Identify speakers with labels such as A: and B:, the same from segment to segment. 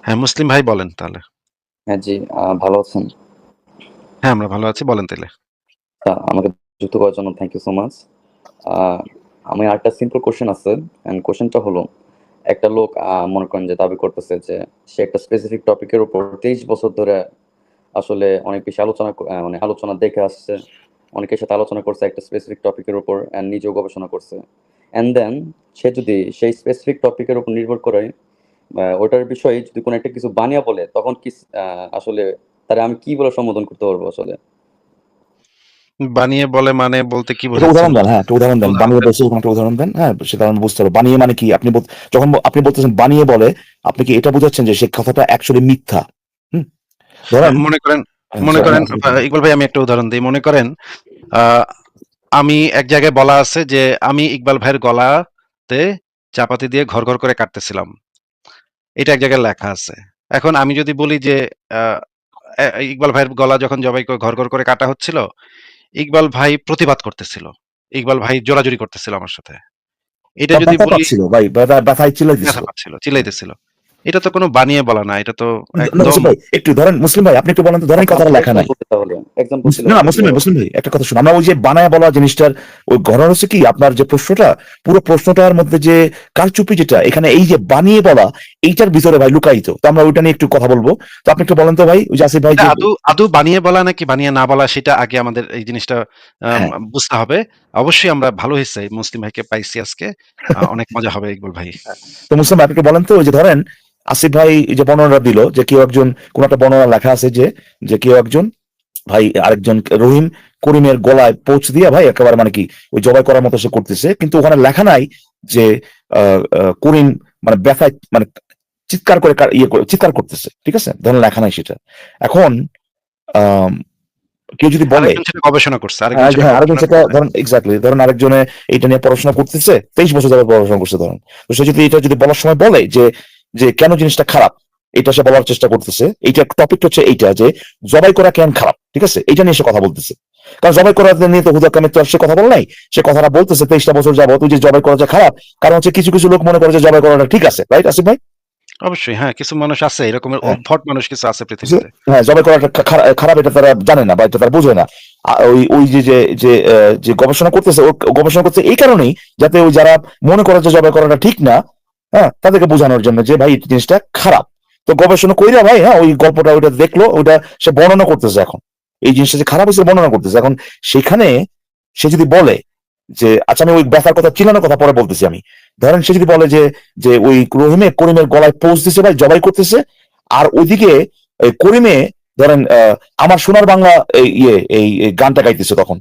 A: হ্যাঁ, মুসলিম ভাই বলেন তাহলে।
B: হ্যাঁ, জি। ভালো আছেন?
A: হ্যাঁ, আমরা ভালো আছি। বলেন তাইলে।
B: আমাকে যুক্ত করার জন্য থ্যাংক ইউ সো মাচ। আ আমি আরেকটা সিম্পল কোয়েশ্চেন আছে। কোয়েশ্চেনটা হলো, একটা লোক মনে করেন যে দাবি করতেছে যে সে একটা স্পেসিফিক টপিকের উপর ২৩ বছর ধরে আসলে অনেক বেশি আলোচনা মানে আলোচনা দেখে আসছে। অনেকের সাথে আলোচনা করছে একটা স্পেসিফিক টপিকের উপর নিজেও গবেষণা করছে। অ্যান্ড দেন সে যদি সেই স্পেসিফিক টপিকের উপর নির্ভর করে ওটার বিষয়ে যদি কোনো একটা কিছু বানিয়ে বলে, তখন কি আ আসলে তারে আমি কি বলে সম্বোধন করতে পারবো আসলে?
A: বানিয়ে বলে মানে বলতে কি
C: একটা
A: বোঝাচ্ছেন?
C: উদাহরণ দেন, হ্যাঁ, একটা উদাহরণ দেন।
A: উদাহরণ
C: বানিয়ে
A: দেন।
C: বলছে এরকম একটা উদাহরণ দেন, হ্যাঁ, সেটা আমি বুঝতে পারবো। বানিয়ে মানে কি? যখন আপনি বলতেছেন বানিয়ে বলে, আপনি কি এটা বোঝাচ্ছেন যে সে কথাটা অ্যাকচুয়ালি মিথ্যা? হুম? ধরেন
A: মনে করেন
C: হ্যাঁ,
A: মনে
C: সরি,
A: করেন
C: হ্যাঁ,
A: ইকবাল ভাই আমি একটা উদাহরণ দেই। মনে করেন আ আমি এক জায়গায় বলা আছে যে আমি ইকবাল ভাইয়ের গলাতে চাপাতি দিয়ে ঘর করে কাটতেছিলাম। এটা এক জায়গায় লেখা আছে। এখন আমি যদি বলি যে আ ইকবাল ভাইয়ের গলা যখন জবাই করে ঘর করে কাটা হচ্ছিল, ইকবাল ভাই প্রতিবাদ করতেছিল। ইকবাল ভাই জোরাজুরি করতেছিল আমার সাথে। এটা
C: তার
A: যদি
C: ব্যথা
A: বলি
C: পাচ্ছিল ভাই, ব্যথায়
A: ব্যথা
C: চিল্লাইতেছিল।
A: পাচ্ছিল, চিল্লাইতেছিল। এটা তো কোনো বানিয়ে বলা না। এটা তো
C: না,
A: একদম
C: মুসলিম ভাই একটু ধরেন, মুসলিম ভাই আপনি একটু বলেন তো, ধরেন এই
B: আচ্ছা,
C: কথাটা
B: আমাকে
C: লেখা নাই।
B: এক্সাম্পল দিতে তাহলে। এক্সাম্পল দিলে
C: না,
B: হয়তো
C: মুসলিম
B: ক্লিয়ার
C: ভাই,
B: হবে।
C: মুসলিম ভাই একটা কথা শুনুন। আমরা ওই যে বানায় বলা জিনিসটার ওই ঘটনা হচ্ছে কি, আপনার যে প্রশ্নটা, পুরো প্রশ্নটার মধ্যে যে কারচুপি যেটা এখানে, এই যে বানিয়ে বলা, এইটার ভিতরে ভাই লুকায়িত। তো আমরা ওইটা নিয়ে একটু কথা বলবো। তো আপনি একটু বলেন তো ভাই, ওই যে আসিফ ভাই
A: এটা
C: যে
A: আদৌ আদৌ বানিয়ে বলা নাকি বানিয়ে না বলা সেটা আগে আমাদের এই জিনিসটা
C: হ্যাঁ,
A: বুঝতে হবে। অবশ্যই আমরা ভালো হইছে মুসলিম ভাইকে পাইছি আজকে। অনেক মজা হবে ইকবাল ভাই।
C: তো মুসলিম ভাই আপনি একটু বলেন তো, ওই যে ধরেন আসিফ ভাই যে বর্ণনা দিল যে কেউ একজন, কোন একটা বর্ণনা লেখা আছে যে যে কেউ একজন ভাই আরেকজন রহিম করিমের গলায় পৌঁছ দিয়ে ভাই একেবারে মানে কি ওই জবাই করার মতো সে করতেছে, কিন্তু ওখানে লেখা নাই যে করিম মানে ব্যথায় মানে চিৎকার করে চিৎকার করতেছে, ঠিক আছে, ধরেন লেখা নাই সেটা। এখন আম, কেউ যদি বলে
A: আরেকজন সেটা গবেষণা করছে। আরেকজন
C: হ্যাঁ,
A: সেটা
C: হ্যাঁ, আরেকজন
A: গবেষণা
C: সেটা
A: করছে।
C: ধরেন এক্স্যাক্টলি, ধরেন আরেকজনে এইটা নিয়ে পড়াশোনা করতেছে, 23 বছর ধরে পড়াশোনা করছে ধরেন। তো সে যদি এটা যদি বলার সময় বলে যে যে কেন জিনিসটা খারাপ, এটা সে বলার চেষ্টা করতেছে। এইটা টপিক হচ্ছে এইটা যে জবাই করা কেন খারাপ, ঠিক আছে, এটা নিয়ে সে কথা বলতেছে। কারণ জবাই করা নিয়ে তো হুদা কামে তো আর সে কথা বলে নাই। সে কথাটা বলতেছে 23টা বছর যাবত যে জবাই করা যে খারাপ, কারণ হচ্ছে কিছু কিছু লোক মনে করে যে জবাই করাটা ঠিক আছে, রাইট আসিফ ভাই?
A: অবশ্যই হ্যাঁ, কিছু মানুষ আছে এরকমের
C: হ্যাঁ,
A: অদ্ভট মানুষ কিছু আছে
C: যে
A: পৃথিবীতে।
C: হ্যাঁ, জবাই করাটা খারাপ এটা তারা জানে না বা এটা তারা বোঝে না। ওই ওই যে যে যে যে গবেষণা করতেছে, ও গবেষণা করছে এই কারণেই, যাতে ওই যারা মনে করে যে জবাই করাটা ঠিক না, হ্যাঁ, তাদেরকে বোঝানোর জন্য যে ভাই এই জিনিসটা খারাপ। তো গবেষণা কইরা ভাই, হ্যাঁ, ওই গল্পটা ওইটা দেখলো, ওইটা সে বর্ণনা করতেছে এখন। এই জিনিসটা যে খারাপ হয়েছে বর্ণনা করতেছে এখন। সেখানে সে যদি বলে যে আচ্ছা, আমি ওই ব্যথার কথা চিল্লানোর কথা পরে বলতেছি আমি, ধরেন সে যদি বলে যে যে ওই করিমের গলায় পৌঁছ দিছে ভাই, জবাই করতেছে, আর ওইদিকে করিমে ধরেন আমার সোনার বাংলা এই গানটা গাইতেছে তখন,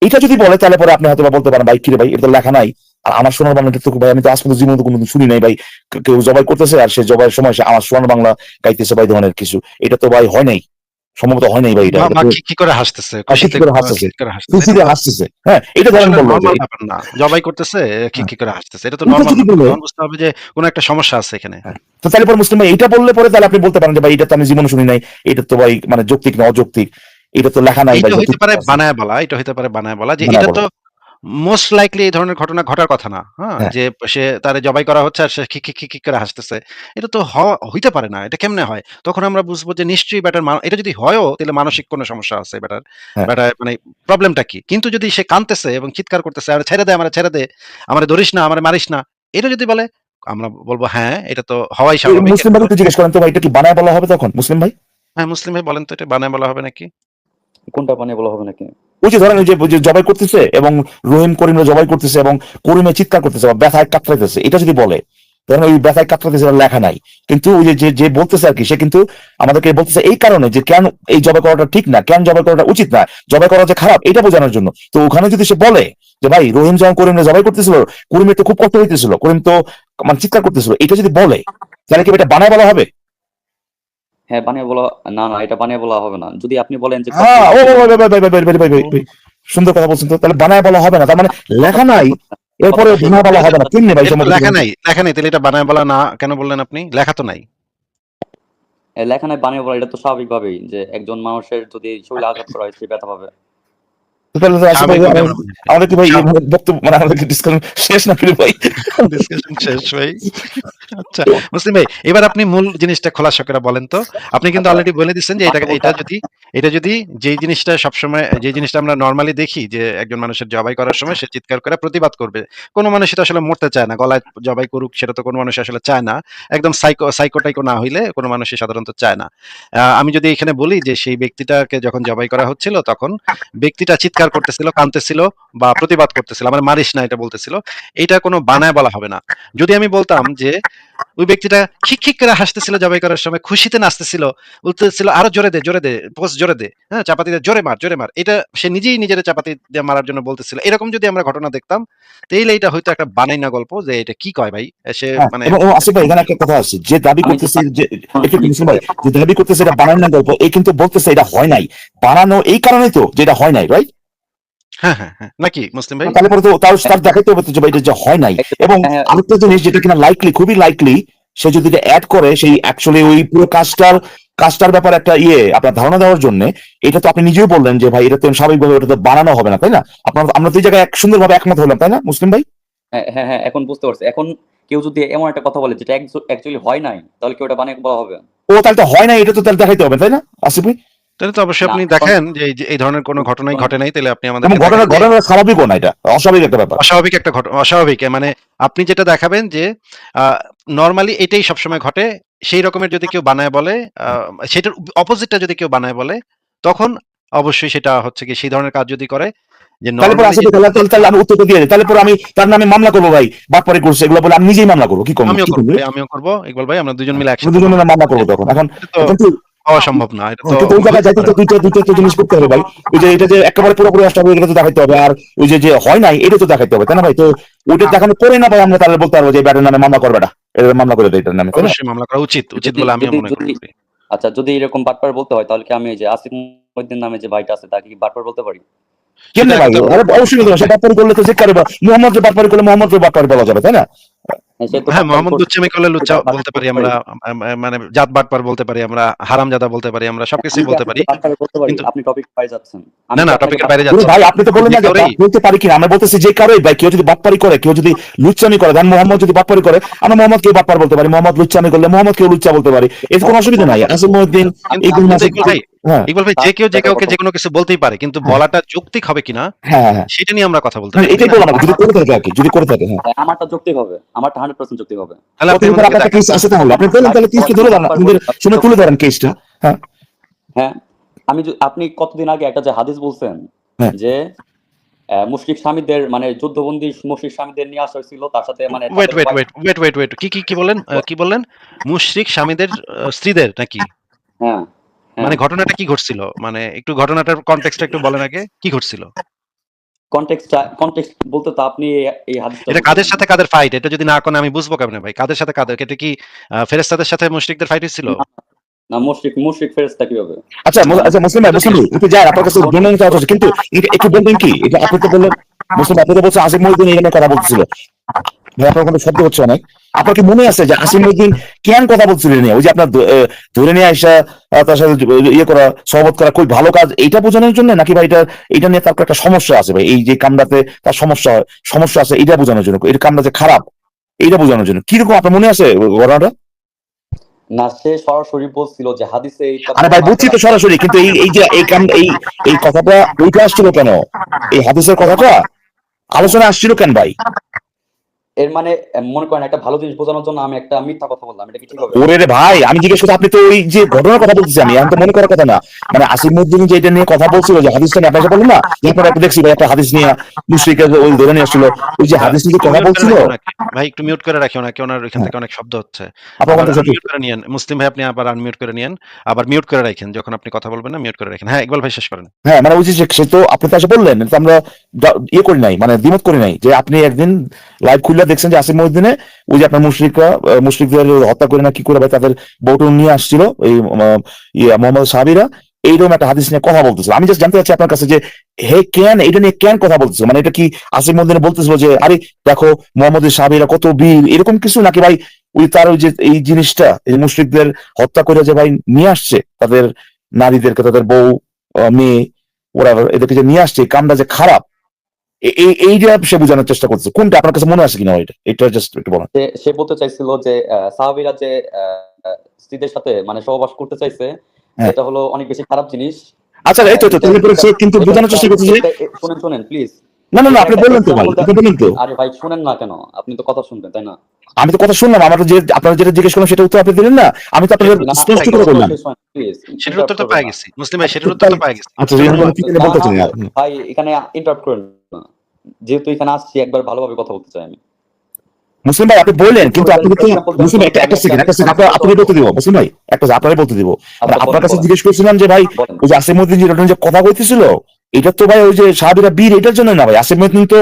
C: এটা যদি বলে তাহলে পরে আপনি হয়তো বা বলতে পারেন ভাই কিরে ভাই, এটা তো লেখা নাই। আর আমার সোনার বাংলাটা তো ভাই আমি তো আজ পর্যন্ত জীবনে তো কোনোদিন শুনি নাই ভাই, কেউ জবাই করতেছে আর সে জবাইয়ের সময় সে আমার সোনার বাংলা গাইতেছে ভাই, ধরনের কিছু। এটা তো ভাই হয় নাই, সম্ভবত হয় নাই ভাই, এটা
A: বা
C: এটা
A: বা
C: তো
A: কি করে হাসতেছে,
C: খিচি
A: খুশিতে
C: করে হাসতেছে,
A: কি করে হাসতেছে।
C: খুশি
A: এটা তো
C: দিয়ে হাসতেছে, হ্যাঁ, এটা ধরেন
A: আসলে
C: বললো যে
A: নরমাল ব্যাপার না। জবাই করতেছে
C: হ্যাঁ,
A: কি করে হাসতেছে। এটা তো
C: ওইটা
A: নরমাল
C: যদি
A: ব্যাপার না।
C: বলে
A: তখন বুঝতে হবে যে কোন একটা সমস্যা আছে এখানে।
C: হ্যাঁ, তো তাহলে পরে মুসলিম ভাই এটা বললে পরে তাহলে আপনি বলতে পারেন যে ভাই এটা তো আমি জীবনে শুনি নাই, এটা তো ভাই মানে যৌক্তিক না অযৌক্তিক, এটা তো লেখা নাই ভাই,
A: এইটা হইতে
C: যৌক্তিক
A: পারে
C: আছে
A: বানায়া বলা। এটা হইতে পারে বানায়া বলা যে
C: বানায়
A: এটা
C: বলা।
A: তো মোস্ট লাইকলি এই ধরনের ঘটনা ঘটার কথা না। হ্যাঁ?
C: হ্যাঁ,
A: যে সে তারে জবাই করা হচ্ছে আর সে খিক করে হাসতেছে। এটা তো হইতে পারে না। এটা কেমনে হয়? তখন আমরা বুঝবো যে নিশ্চয়ই ব্যাটার এটা যদি হয়ও তাহলে মানসিক কোনো সমস্যা আছে ব্যাটার।
C: হ্যাঁ,
A: ব্যাটার মানে প্রবলেমটা কি? কিন্তু যদি সে কাঁদতেছে এবং চিৎকার করতেছে, "আরে ছেড়ে দে, আমারে ছেড়ে দে। আমারে ধরিস না, আমারে মারিস না।" এটা যদি বলে আমরা বলব হ্যাঁ, এটা তো হওয়াই
C: এই
A: স্বাভাবিক।
C: মুসলিম
A: এটা
C: ভাই
A: তো
C: একটু জিজ্ঞেস করেন তো ভাই, এটা কি বানায় বলা হবে তখন মুসলিম ভাই?
A: হ্যাঁ, মুসলিম ভাই বলেন তো এটা বানায় বলা হবে নাকি?
B: কোনটা বানিয়ে বলা হবে নাকি?
C: ওই যে ধরেন ওই যে জবাই করতেছে এবং রহিম করিমরা জবাই করতেছে এবং করিমে চিৎকার করতেছে বা ব্যথায় কাতরাইতেছে, এটা যদি বলে, ধরেন ওই ব্যথায় কাতরাইতেছে এটা লেখা নাই, কিন্তু ওই যে যে যে বলতেছে আর কি, সে কিন্তু আমাদেরকে বলতেছে এই কারণে যে কেন এই জবাই করাটা ঠিক না, কেন জবাই করাটা উচিত না, জবাই করা যে খারাপ এটা বোঝানোর জন্য। তো ওখানে যদি সে বলে যে ভাই রহিম যখন করিমরা জবাই করতেছিল, করিমের তো খুব কষ্ট হইতেছিল, করিম তো মানে চিৎকার করতেছিল, এটা যদি বলে তাহলে কি এটা বানায় বলা হবে?
B: হ্যাঁ, বানিয়ে বলা। না, না, এটা বানিয়ে বলা হবে না। যদি আপনি বলেন যে কষ্ট
C: হ্যাঁ, ও
B: হইতেছিল।
C: ভাই ভাই ভাই ভাই ভাই ভাই ভাই ভাই ভাই ভাই, সুন্দর কথা বলছেন তো, তাহলে বানায় বলা হবে না, তার মানে লেখা নাই, এরপরে
B: কথাটা
C: বানায় বলা
A: এটা তো
C: হবে না কেমনে ভাই,
A: এটা তো
C: সম্ভবত
A: লেখা নাই। লেখা নাই। তাহলে এটা বানায় বলা না কেন বললেন আপনি? লেখা তো নাই।
B: লেখায় বানিয়ে বলা, এটা তো স্বাভাবিকভাবেই যে একজন মানুষের যদি শরীরে আঘাত করা হয় সে ব্যথা পাবে।
C: তো তাহলে তো আসিফ ভাই
A: স্বাভাবিকভাবে আমরা বুঝি ভাই।
C: আমাদের কি ভাই
A: স্বাভাবিক
C: বক্তব্য মানে আমাদের কি ডিসকাশন শেষ না ফিরে ভাই?
A: ডিসকাশন শেষ ভাই। আচ্ছা, মুসলিম ভাই এবার আপনি মূল জিনিসটা খোলাসা করে বলেন তো। আপনি কিন্তু
B: আচ্ছা
A: অলরেডি বলে দিচ্ছেন যে
B: বাস্তবতা
A: এটা যদি যেই জিনিসটা সবসময় যেই জিনিসটা আমরা নরমালি দেখি যে একজন মানুষের জবাই করার সময় সে চিৎকার করে প্রতিবাদ করবে। কোনো মানুষই তো আসলে মরতে চায় না। গলায় জবাই করুক সেটা তো কোনো মানুষ আসলে চায় না। একদম সাইকো-টাইকো না হইলে কোনো মানুষই সাধারণত চায় না। আমি যদি এখানে বলি যে সেই ব্যক্তিটাকে যখন জবাই করা হচ্ছিল তখন ব্যক্তিটা চিৎকার করতেছিল, কাঁদতেছিল বা প্রতিবাদ করতেছিল। আমার মারিস না এটা বলতেছিল। এইটা কোনো বানায় বলা হবে না। যদি আমি বলতাম যে ওই ব্যক্তিটা খিক করে হাসতেছিল জবাই করার সময়, খুশিতে নাচতেছিল, বলতেছিল আরো জোরে দে, পোস্ট জোরে দে, হ্যাঁ চাপাতি দিয়ে জোরে মার। এটা সে নিজেই নিজের চাপাতি দিয়ে মারার জন্য বলতেছিল। এরকম যদি আমরা ঘটনা দেখতাম, তাইলে এটা হয়তো একটা বানাইনা গল্প যে এটা কি কয় ভাই? সে
C: হ্যাঁ,
A: মানে
C: এবং আসিফ ভাই এখানে একটা কথা আছে, যে দাবি
B: আমি যে
C: করতেছে যে একটু মুসলিম ভাই, যে দাবি করতেছে এটা বানানো না গল্প, এই কিন্তু বলতেছে এটা হয় নাই, বানানো এই কারণেই তো যেটা হয় নাই, রাইট?
A: হ্যাঁ। নাকি মুসলিম ভাই?
C: তাহলে পরে তো তার দেখাইতে হবে তো যে ভাই এটা যে হয় নাই। এবং
B: হ্যাঁ
C: আরেকটা জিনিস যেটা কিনা লাইকলি, খুবই লাইকলি, সে যদি এটা অ্যাড করে সেই অ্যাকচুয়ালি ওই পুরো কাজটার ব্যাপারে একটা আপনার ধারণা দেওয়ার জন্য, এটা তো আপনি নিজেও বললেন যে ভাই এটা তো স্বাভাবিকভাবে ওটা তো বানানো হবে না, তাই না? আমরা তো এই জায়গায় এক সুন্দরভাবে একমত হলাম, তাই না মুসলিম ভাই?
B: হ্যাঁ এখন বুঝতে পারছি। এখন কেউ যদি এমন একটা কথা বলে যেটা অ্যাকচুয়ালি হয় নাই, তাহলে কি ওটা বানিয়ে বলা হবে?
C: ও তাহলে তো হয় না, এটা তো তাহলে দেখাইতে হবে, তাই না আসিফ ভাই?
A: তাহলে তো অবশ্যই
B: না
A: আপনি
B: এখন
A: দেখেন যে এই ধরনের কোনো ঘটনাই ঘটে নাই, তাহলে আপনি
C: এবং
A: আমাদেরকে
C: ঘটনা
A: দেখান যে
C: ঘটনা স্বাভাবিকও না, এটা অস্বাভাবিক একটা ব্যাপার।
A: অস্বাভাবিক একটা ঘটনা, অস্বাভাবিক মানে আপনি যেটা দেখাবেন যে নরমালি এটাই সবসময় ঘটে, সেই রকমের যদি কেউ বানায় বলে, সেটার অপোজিটটা যদি কেউ বানায় বলে, তখন অবশ্যই সেটা হচ্ছে কি সেই ধরনের কাজ যদি করে যে
C: তাহলে পরে
A: নরমালি
C: আসিফ ভাই, তাহলে আমি উত্তরটা দিয়ে দিই, তাহলে পরে আমি তার নামে মামলা করবো ভাই, বাটপারি করছে এগুলো বলে আমি নিজেই মামলা করবো, কি করবো, কি করবো?
A: আমিও করব ইকবাল ভাই, আমরা দুজন মিলে
C: আমি
A: একসাথে
C: দুজনে
A: মামলা
C: মামলা
A: করব।
C: করবো তখন। এখন
A: এটা তো
C: কিন্তু
A: হওয়া সম্ভব না, এটা তো
C: কিন্তু ওই জায়গায়
A: হইতে
C: যাইতে
A: পারে
C: তো
A: না।
C: দুইটা জিনিস করতে হবে ভাই। ওই যে এটা যে একেবারে পুরোপুরি অস্বাভাবিক, এটা তো দেখাইতে হবে, আর ওই যে হয় নাই এটা তো দেখাইতে হবে, তাই না ভাই? তো ওইটা দেখানো পরে না ভাই আমরা তাহলে বলতে পারবো যে ব্যাটার নামে মামলা করবে না, এটা মামলা করে দেয় এটার নামে, তাই না?
A: অবশ্যই মামলা করা উচিত
B: যদি
A: বলে আমিও
B: যদি
A: মনে
B: যদি
A: করি।
B: আচ্ছা, যদি এরকম বাটপার বলতে হয়, তাহলে কি আমি এই যে আসিফ মহিউদ্দিন নামে যে ভাইটা আছে তাকে কি বাটপার বলতে পারি?
A: সেটা
C: কেমনে ভাই?
A: আগে তো
C: আরে অবশ্যই বলতে হবে, সে বাটপারি করলে তো যে কারে মোহাম্মদ বাটপারি করলে মোহাম্মদ বাটপারি বলা যাবে, তাই না?
B: হ্যাঁ, সে তো
A: হ্যাঁ,
B: বাটপারি
A: মোহাম্মদ
B: করছে,
A: লুচ্চামি করলে লুচ্চা
B: বাটপার
A: বলতে পারি
B: বলতে পারি।
A: আমরা, মানে জাত বাটপার বলতে পারি আমরা, হারামজাদা বলতে পারি আমরা,
B: আমি
A: সবকিছুই
B: কি
A: বলতে পারি।
B: আপনাকে বাটপার বলতে পারি?
A: কিন্তু
B: আপনি টপিক বাইরে যাচ্ছেন।
A: না,
B: আমি কি
A: না
B: আপনাকে
A: টপিকের বাইরে
B: বাটপার
C: ওরে
A: যাচ্ছি
C: ভাই,
A: না।
C: আপনি তো বললেন
A: যে
C: না যে
A: কাউরেই
C: বলতে পারি কিনা, আমরা বলতেছি যে কারোই ভাই, কেউ যদি বাটপারি করে, কেউ যদি লুচ্চামি করে, দেন মোহাম্মদ যদি বাটপারি করে, আমরা মোহাম্মদকে বাটপার বলতে পারি, মোহাম্মদ লুচ্চামি করলে মোহাম্মদকেও লুচ্চা বলতে পারি, এতে কোনো অসুবিধা নাই। আসিফ মহিউদ্দিন, ইকবাল
A: কিন্তু
C: মাসুদ, হ্যাঁ
A: ইকবাল ভাই যে কেউ যে কাউকে যে কোনো কিছু বলতেই পারে, কিন্তু
C: হ্যাঁ
A: বলাটা যৌক্তিক হবে কিনা
C: হ্যাঁ,
A: সেটা নিয়ে আমরা কথা বলতে
C: না,
A: চাই, তাই
C: এটাই
A: না?
C: বললাম, যদি করে থাকে আর কি, যদি করে থাকে, হ্যাঁ।
B: হ্যাঁ, আমারটা যৌক্তিক হবে, আমারটা 100% যৌক্তিক হবে।
A: তাহলে আপনি
C: কতদিন পর
A: আমাদেরকে
C: আপনার একটা
A: দেখান।
C: কেস আছে, তাহলে আপনি বললেন,
B: আর
C: তাহলে কেসটা
B: সবাই
C: ধরে
B: যদি
C: দেন,
B: বাটপার
C: আপনাদের
B: বলে
C: শুনে তুলে ধরেন কেসটা। হ্যাঁ
B: হ্যাঁ, আপনি কতদিন আগে একটা যে হাদিস বলছেন
C: হ্যাঁ
B: যে মুশরিক স্বামীদের মানে যুদ্ধবন্দী মুশরিক স্বামীদের নিয়ে আসা হয়েছিল, তার সাথে মানে
A: ওয়েট
B: তাদের
A: wait
B: wife-
A: wait wait wait কি বললেন? কি বললেন? মুশরিক স্বামীদের স্ত্রীদের নাকি?
B: হ্যাঁ হ্যাঁ
A: মানে ঘটনাটা কি ঘটছিল? মানে একটু ঘটনাটার কনটেক্সটটা একটু বলেন আগে। কি ঘটছিল?
B: কনটেক্সট বলতে তো আপনি এই হাদিসটা
A: এটা কাদের
B: বলতেছেন।
A: সাথে কাদের ফাইট? এটা যদি না কোন আমি বুঝবো কেমনে ভাই? কাদের সাথে কাদের? এটা কি ফেরেশতাদের সাথে মুশরিকদের ফাইট হইছিল?
B: না না, মুশরিক ফেরেশতা কিভাবে?
C: আচ্ছা
B: মানে
C: আচ্ছা, মুসলিম ভাই,
A: এটা তো
C: মুসলিম ভাই, একটু যায় আপনার কাছে বললেন চাওয়া হচ্ছে, কিন্তু একটু বলবেন কি, এটা আপনি তো বললেন মুসলিম ভাই, আপনি তো বলছেন আসিফ মহিউদ্দিন এই নিয়ে কথা বলছিল ভাই, আপনার কোনো শব্দ হচ্ছে অনেক। আপনার কি মনে আছে যে আসিফ মহিউদ্দিন কেন কথা বলছিলেন নিয়ে, ওই যে আপনার ধরে নিয়ে আসা, তার সাথে ইয়ে করা, সহবত করা, খুব ভালো কাজ, এইটা বোঝানোর জন্য, নাকি ভাই এটা নিয়ে তার একটা সমস্যা আছে ভাই, এই যে কামটাতে তার সমস্যা আছে, এটা বোঝানোর জন্য, এই কামটা যে খারাপ এইটা বোঝানোর জন্য, কিরকম আপনার মনে আছে ঘটনাটা?
B: না, সে সরাসরি বলছিল যে হাদিসে এইটা
C: আরে ভাই,
B: বর্ণনা
C: বুঝছি
B: করা
C: তো সরাসরি, কিন্তু এই যে এই কাম এই কথাটা ওইটা আসছিল কেন, এই হাদিসের কথাটা আলোচনা আসছিল কেন ভাই?
B: এর মানে মনে করেন একটা ভালো জিনিস বোঝানোর জন্য আমি একটা মিথ্যা কথা বললাম, এটা কি ঠিক হবে?
C: ওরে রে ভাই, আমি জিজ্ঞেস করছি, আপনি তো ওই যে ঘটনার কথা বলতেছি, আমি এখন তো মনে করার কথা না, মানে আসিফ মহিউদ্দিন যে এটা নিয়ে কথা বলছিল, যে হাদিসটা নিয়ে আপনাকে বললেন না, এরপর একটা দেখছি ভাই, একটা হাদিস নিয়ে মুশরিকরা ওই ধরে নিয়ে আসছিল, ওই যে হাদিস নিয়ে
A: একটু
C: কথা
A: মিউট করে
C: বলছিল।
A: রাখি ওনাকে। ভাই একটু মিউট করে রাখি ওনাকে, ওনার ওইখান
C: হ্যাঁ,
A: থেকে অনেক শব্দ হচ্ছে।
C: আপনার
A: আবার
C: কথা সত্যি।
A: আনমিউট করে নিয়েন। মুসলিম ভাই আপনি আবার আনমিউট করে নিয়েন। আবার মিউট করে রাখেন। যখন আপনি কথা বলবেন না মিউট করে রাখেন। হ্যাঁ, ইকবাল ভাই শেষ করেন।
C: হ্যাঁ, মানে ওই যে সে তো আপনি তো এসে বললেন, এটা তো আমরা ইয়ে করি নাই, মানে দ্বিমত করি নাই, যে আপনি একদিন লাইভ খুললে দেখছেন যে আসিফ মহিউদ্দিনে ওই যে আপনার মুশরিকদের হত্যা করে না কি করে ভাই, তাদের বউটু নিয়ে আসছিল এই মোহাম্মদ সাহাবীরা, এইরকম একটা হাদিস নিয়ে কথা বলতেছিল। আমি জাস্ট জানতে চাচ্ছি আপনার কাছে যে এটা নিয়ে কেন কথা বলতেছে, মানে এটা কি আসিফ মহিউদ্দিনে বলতেছিল যে আরে দেখো মোহাম্মদের সাহাবীরা কত বীর, এরকম কিছু, নাকি ভাই ওই তার ওই যে এই জিনিসটা, এই মুশরিকদের হত্যা করে যে ভাই নিয়ে আসছে তাদের নারীদেরকে, তাদের বউ মেয়ে, ওরা এদেরকে যে নিয়ে আসছে এই কামটা যে খারাপ, এইটা সে বোঝানোর চেষ্টা করছে। কোনটা আপনার কাছে মনে আসে কিনা এটা জাস্ট একটু বলেন।
B: সে বলতে চাইছিল যে সাহাবীরা যে স্ত্রীদের সাথে মানে সহবাস করতে চাইছে,
C: হ্যাঁ।
B: এটা হলো অনেক বেশি খারাপ জিনিস।
C: আচ্ছা, এই তো তাহলে পরে সে কিন্তু বোঝানোর চেষ্টা করছে যে
B: শুনেন প্লিজ।
C: না আপনি বললেন তো ভাই, আপনি বললেন তো।
B: আরে ভাই শুনেন না কেন? আপনি তো কথা শুনবেন তাই না?
C: আমি তো কথা শুনলাম, আমার যে আপনারা যেটা জিজ্ঞেস করলাম সেটা উত্তর আপনি দিলেন না, আমি তো আপনাদের স্পষ্ট করে বললাম।
B: প্লিজ
A: সেটার উত্তর তো পাই গেছি মুসলিম ভাই, সেটার উত্তর তো পাই গেছি।
C: আচ্ছা, বলতে চাই না।
B: ভাই এখানে ইন্টারাপ্ট করেন না, যেহেতু এখানে আসছি একবার ভালোভাবে কথা বলতে চাই আমি।
C: মুসলিম ভাই আপনি বললেন, কিন্তু আপনি তো মুসলিম ভাই একটা সেকেন্ড আপনি বলতে দিব মুসলিম ভাই, আপনারই বলতে দিব। আপনার কাছে জিজ্ঞেস করছিলাম যে ভাই ওই যে আসিমউদ্দিন যে কথা কইতেছিল, এটা তো ভাই ওই যে সাহাবীরা বীর এটার জন্য না ভাই। আসিমউদ্দিন তো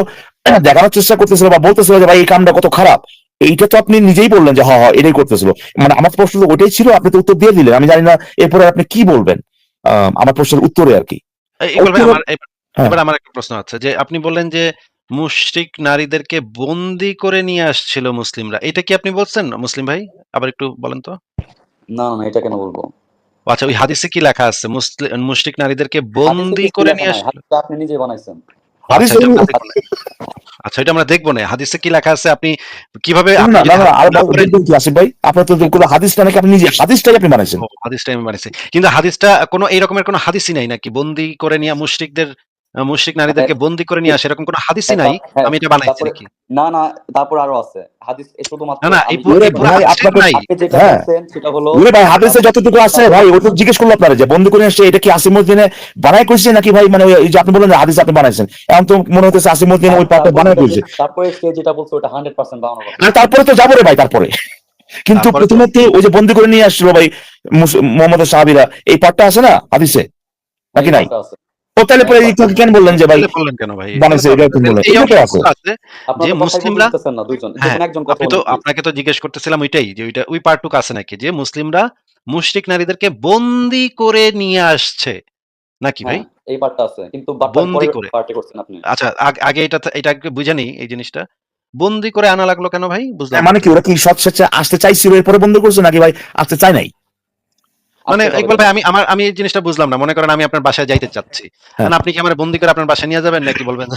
C: দেখানোর চেষ্টা করতেছিল বা বলতেছিল যে ভাই এই কামটা কত খারাপ, এইটা তো আপনি নিজেই বললেন যে হ্যাঁ এটাই করতেছিল। মানে আমার প্রশ্ন তো ওইটাই ছিল, আপনি তো উত্তর দিয়ে দিলেন। আমি জানি না এরপরে আপনি কি বলবেন আমার প্রশ্নের উত্তরে আর কি।
A: ইকবাল ভাই এবার আমার একটা প্রশ্ন আছে যে আপনি বললেন যে মুশরিক নারীদেরকে বন্দি করে নিয়ে আসছিল মুসলিমরা, এটা কি আপনি বলছেন মুসলিম ভাই? আবার একটু বলেন তো।
B: না এটা কেন বলবো?
A: আচ্ছা, ওই হাদিসে কি লেখা আছে মুশরিক নারীদেরকে বন্দি করে নিয়ে আসছিল?
B: আপনি নিজে বানাইছেন।
C: হাদিস
A: আচ্ছা, এটা আমরা দেখবো না। হাদিসে কি লেখা আছে আপনি কিভাবে
C: আসিফ ভাই, আপনার তো কোনো হাদিসটা নাকি আপনি নিজে হাদিসটাই আপনি বানাইছেন?
A: হাদিসটা আমি বানাইছি, কিন্তু হাদিসটা কোনো এইরকমের কোনো হাদিসই নাই নাকি বন্দি করে নিয়ে মুশরিক নারীদেরকে বন্দি করে নিয়ে আসে এরকম কোনো হাদিসই নাই। আমি এটা বানাইছি নাকি?
B: না তারপর আরো আছে হাদিস, শুধুমাত্র
A: না এই পুরো হাদিসে নাই।
B: যেটা বলছেন সেটা হলো
C: ভাই হাদিসে যতটুকু আছে ভাই ওটা জিজ্ঞেস করলো আপনারা যে বন্দি করে আসছে, এটা কি আসিমউদ্দিনে বানাই করছে নাকি ভাই? মানে ওই যে আপনি বললেন হাদিস আপনি বানাইছেন, এখন তো মনে হচ্ছে আসিমউদ্দিন ওই পার্টটা বানাই করছে।
B: তারপরে সে যেটা বলছে ওটা 100% বানানো কথা।
C: আর তারপরে তো যাবো রে ভাই, তারপরে কিন্তু প্রথমে তো ওই যে বন্দি করে নিয়ে আসছিল ভাই মোহাম্মদ সাহাবীরা, এই পার্টটা আছে না হাদিসে নাকি নাই? ও তাহলে পরে কেন বললেন যে ভাই
A: বললেন কেন ভাই
C: বানাইছে? এটা কেন বললেন?
A: এই
C: এটা আছে
A: যে মুসলিমরা
B: না দুইজন, যেকোনো একজন কথা
A: তো আপনাকে তো জিজ্ঞেস করতেছিলাম ওইটাই যে ওই পার্টটুকু আছে নাকি যে মুসলিমরা মুশরিক নারীদেরকে বন্দি করে নিয়ে আসছে নাকি ভাই?
B: এই পার্টটা আছে, কিন্তু
A: বন্দি করে
B: পার্টে করছেন আপনি।
A: আচ্ছা, আগে এটা বুঝে নিই এই জিনিসটা। বন্দি করে আনা লাগলো কেন ভাই? বুঝলাম
C: মানে কি ওরা কি সৎস্বেচ্ছা আসতে চাইছিল এরপরে বন্ধ করছে নাকি ভাই আসতে চায় নাই?
A: মানে ইকবাল ভাই আমি এই জিনিসটা বুঝলাম না। মনে করেন আমি আপনার বাসায় যাইতে চাচ্ছি, মানে আপনি কি আমার বন্দি করে আপনার বাসায় নিয়ে যাবেন নাকি বলবেন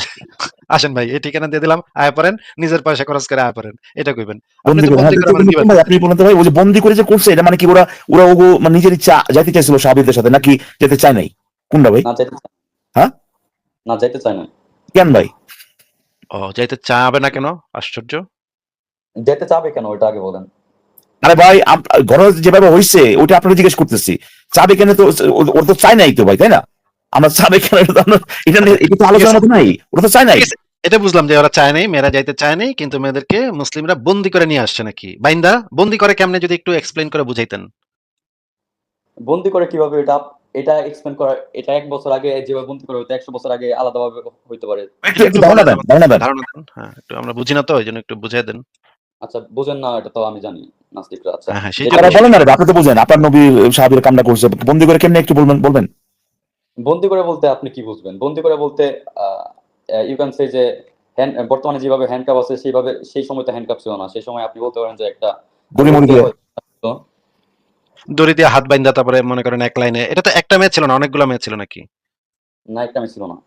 A: আসেন ভাই এই ঠিকানা দিয়ে দিলাম আয়া পড়েন, নিজের পয়সা খরচ করে আয়া পড়েন, এটা কইবেন? আপনি তো বন্দি করে আমার দিবেন।
C: আপনি বলেন তো ভাই ওই যে বন্দি করে যে করছে এটা মানে কি ওরা ওগো মানে নিজের ইচ্ছা যাইতে চাইছিল সাহাবীদের সাথে নাকি যেতে চায় নাই? কোনটা ভাই?
B: না যাইতে চায় না।
C: কেন ভাই?
A: যাইতে চাবে না কেন? আশ্চর্য।
B: যেতে চাবে কেন ওটা আগে বলেন।
C: আরে ভাই ঘটনা যেভাবে হইছে ওটা আপনারা জিজ্ঞেস করতেছি, চাবে কেন? তো ওরা তো চায় নাই তো ভাই, তাই না? আমরা চাবে কেন এটা তো আলোচনার মতো নাই, ওরা তো চায় নাই।
A: এটা বুঝলাম যে ওরা চায় নাই, মেয়েরা যাইতে চায় নাই, কিন্তু মেয়েদেরকে মুসলিমরা বন্দি করে নিয়ে আসছে নাকি? বাইন্দা বন্দি করে কেমনে যদি একটু এক্সপ্লেইন করে বুঝাইতেন।
B: বন্দি করে কিভাবে এটা এক্সপ্লেইন করা, এটা 1 বছর আগে যেভাবে বন্দি করা হতো 100 বছর আগে আলাদাভাবে হইতে পারে।
C: একটু ধারণা দেন।
A: হ্যাঁ, একটু আমরা বুঝি না তো এইজন্য একটু বুঝাই দেন।
B: আচ্ছা বুঝেন না এটা তো আমি জানি নাস্তিকরা। আচ্ছা
C: বলেন না আপনি তো বুঝেন, আপনার নবী সাহাবীর কামনা করছে, বন্দি করে কেমনে একটু বলবেন?
B: বন্দি করে বলতে আপনি কি বুঝবেন? বন্দি করে বলতে ইউ ক্যান সে যে বর্তমানে যেভাবে হ্যান্ডকাপ আছে সেইভাবে সেই সময় তো হ্যান্ডকাপ ছিল না। সেই সময় আপনি বলতে পারেন যে একটা
A: দড়ি দিয়ে হাত বাইন্ধা তারপরে মনে করেন এক লাইনে। এটা তো একটা মেয়ে ছিল না, অনেকগুলো মেয়ে ছিল নাকি?
B: না একটা মেয়ে ছিল না,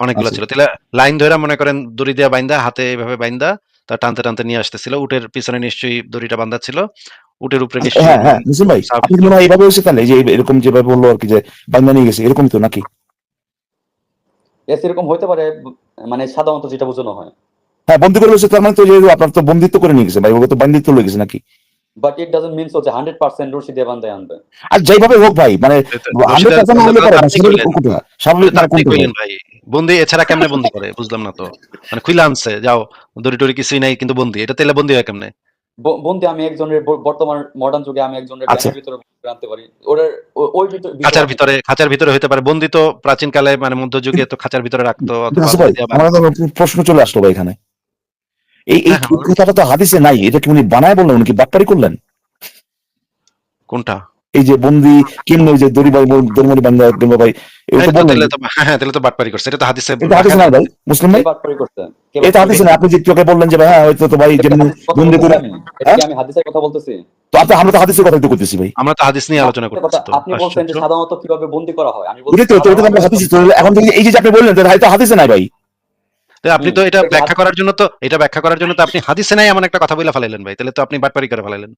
A: অনেকগুলো ছিল। তাহলে লাইন ধরে মনে করেন দড়ি দিয়ে বাইন্ধা হাতে এইভাবে বাইন্ধা তা টানতে টানতে নিয়ে আসতেছিল। উটের পিছনে নিশ্চয়ই দড়িটা বাঁধা ছিল, উটের উপরে নিশ্চয়ই।
C: হ্যাঁ মুসলিম ভাই আপনি মনে হয় এইভাবে হয়েছে তাহলে যে এরকম যেভাবে বললো আর কি যে বান্দা নিয়ে গেছে এরকম তো নাকি?
B: এরকম হইতে পারে, মানে সাধারণত যেটা বোঝানো হয়।
C: হ্যাঁ বন্দি করে বসে, তার মানে তো যে আপনার তো বন্দিত্ব করে নিয়ে গেছে ভাই, ওকে তো বন্দিত্ব লয়ে গেছে নাকি?
B: But it doesn't mean so যে 100% রশি দিয়ে বাঁধে আনবে।
C: আর যেভাবে হোক ভাই, মানে 100% হলে পরে স্বাভাবিক না কোনটা
A: ভাই? বন্দি এছাড়া কেমনে বন্দি করে বুঝলাম না তো। মানে খুলে আনছে যাও দড়ি টড়ি কিছুই নাই কিন্তু বন্দি, এটা তেলে বন্দি হয় কেমনে?
B: বন্দি আমি একজনের বর্তমান মডার্ন যুগে আমি একজনের ব্যানের ভিতরে আনতে পারি। ওই
A: খাঁচার ভিতরে হতে পারে। বন্দি তো প্রাচীন কালে মানে মধ্যযুগে তো খাঁচার ভিতরে রাখতো।
C: প্রশ্ন চলে আসলো ভাই এখানে, এই কথাটা তো হাদিসে নাই, এটা কি উনি বানায় বললেন? উনি কি বাটপারি করলেন?
A: কোনটা?
C: এই যে বন্দি কেমনে ওই যে দড়ি ভাই দড়ি বান্ধা কিংবা ভাই এটা বললেন
A: তাহলে তো হ্যাঁ তাহলে তো বাটপারি করছে, এটা তো হাদিসে
C: এটা হাদিস না ভাই মুসলিম
B: কে
C: ভাই,
B: বাটপারি করছে? কে
C: এটা হাদিস না। আপনি যে তোকে বললেন যে ভাই হ্যাঁ হয়তো তো ভাই
B: এটা কি
C: যেমনি
B: হাদিসের কথা
C: বন্দি
B: বলতেছি
C: করে,
B: আমি? এটা কি আমি হাদিসের কথা বলতেছি?
C: তো আমরা তো হাদিসের কথা তো করতেছি ভাই।
A: আমরা তো হাদিস নিয়ে
B: না,
A: আলোচনা
B: হাদিসের
A: করতেছি
B: কথা
A: তো।
B: আপনি বলছেন যে
A: আশ্চর্য।
B: সাধারণত কিভাবে বন্দি করা হয়, আমি
C: এটা
B: বলছি
C: তো ওটা তো আমরা
B: সাধারণত
C: হাদিসে তো এখন থেকে এই যে আপনি বললেন তো হয়তো হাদিসে নাই ভাই।
A: তো আপনি তো এটা
B: এটা কি
A: ব্যাখ্যা করার জন্য তো আপনি হাদিসে নাই এমন একটা কথা বলে ফেলাইলেন ভাই, তাহলে তো আপনি বাটপারি করে ফেলাইলেন।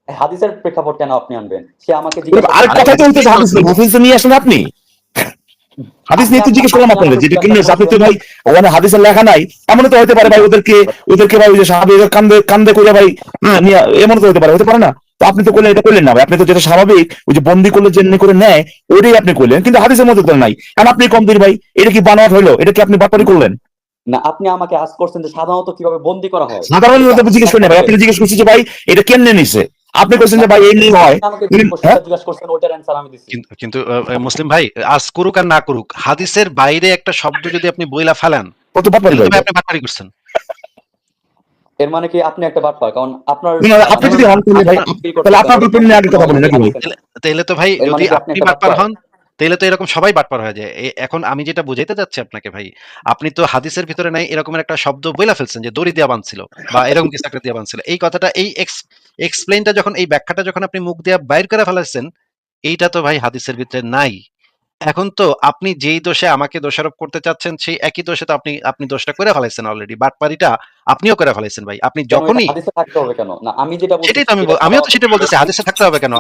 B: হাদিসের প্রেক্ষাপট কেন আপনি আনবেন? সে আমাকে জিজ্ঞাসা
C: আরেক
B: করছে,
C: কথা তো হইতেছে
A: হাদিস
C: হাদিস হাদিসে নিয়ে আসেন আপনি। হাদিস নিয়ে তো জিজ্ঞেস করলাম
B: আপনি
C: আপনাকে
B: আমাকে
C: যে
B: জিজ্ঞাসা
C: কেমনে আপনি তো
B: করছেন।
C: ভাই ওখানে হাদিসের লেখা নাই, এমন তো হতে পারে ভাই ওদেরকে ভাই ওই যে সাহাবীদের কান্দে কান্দে কইরা ভাই নিয়ে এমন তো হতে পারে না। তো আপনি তো করলেন, এটা করলেন না ভাই, আপনি তো যেটা স্বাভাবিক ওই যে বন্দি করলে যেমনি করে নেয় ওইটাই আপনি করলেন, কিন্তু হাদিসের মধ্যে তো নাই। আর আপনি কম দিন ভাই, এটা কি বানোয়াট হইলো? এটা কি আপনি বাটপারি করলেন?
B: না, আপনি আমাকে আজ করছেন যে সাধারণত কিভাবে বন্দি করা হয়।
C: সাধারণ জিজ্ঞেস করেন ভাই, আপনি জিজ্ঞেস করছি যে ভাই এটা কেমনে নিছে, আপনি কইছেন যে ভাই এমনি হয়।
B: আপনি আমাকে যে কোশ্চেনটা জিজ্ঞাসা করছেন ওটার অ্যানসার আমি দিছি।
A: কিন্তু কিন্তু মুসলিম ভাই, আজ করুক আর না করুক, হাদিসের বাইরে একটা শব্দ যদি আপনি বইলা ফেলেন,
C: কত বাটপারি
A: তাহলে তো
C: ভাই?
A: ভাই আপনি বাটপারি করছেন।
B: এর মানে কি আপনি একটা বাটপার? কারণ আপনার
C: আপনি যদি হন তাহলে ভাই তাহলে আপনার ব্যাপারে নিয়ে আগে কথা বলেন নাকি ভাই?
A: তাহলে তো ভাই
B: এর মানে
A: যদি
B: কি আপনি
A: আপনি
B: একটা
A: বাটপার
B: বাটপার?
A: হন, তাহলে তো এরকম সবাই বাটপার হয়ে যায়। এখন আমি যেটা বুঝাইতে যাচ্ছি আপনাকে ভাই, আপনি তো হাদিসের ভিতরে নাই এরকমের একটা শব্দ বইলা ফেলছেন যে দড়ি দিয়া বাঁধছিল বা এরকম কিছু একটা দিয়া বাঁধছিল। এই কথাটা এই এক্সপ্লেইনটা যখন এই ব্যাখ্যাটা যখন আপনি মুখ দিয়া বাইর করে ফেলাচ্ছেন, এইটা তো ভাই হাদিসের ভিতরে নাই। এখন তো আপনি যেই দোষে আমাকে দোষারোপ করতে চাচ্ছেন সেই একই দোষে তো আপনি দোষটা করে ফেলাইছেন অলরেডি। বাটপারিটা আপনিও করে ফেলাইছেন ভাই। আপনি
B: কেন এটা
A: যখনই
B: হাদিসে থাকতে হবে কেন? না, আমি যেটা বলছি
A: সেটাই তো
B: সেটা
A: আমিও তো
B: সাধারণত
A: সেটা বলতেছি, হাদিসে থাকতে হবে কেন?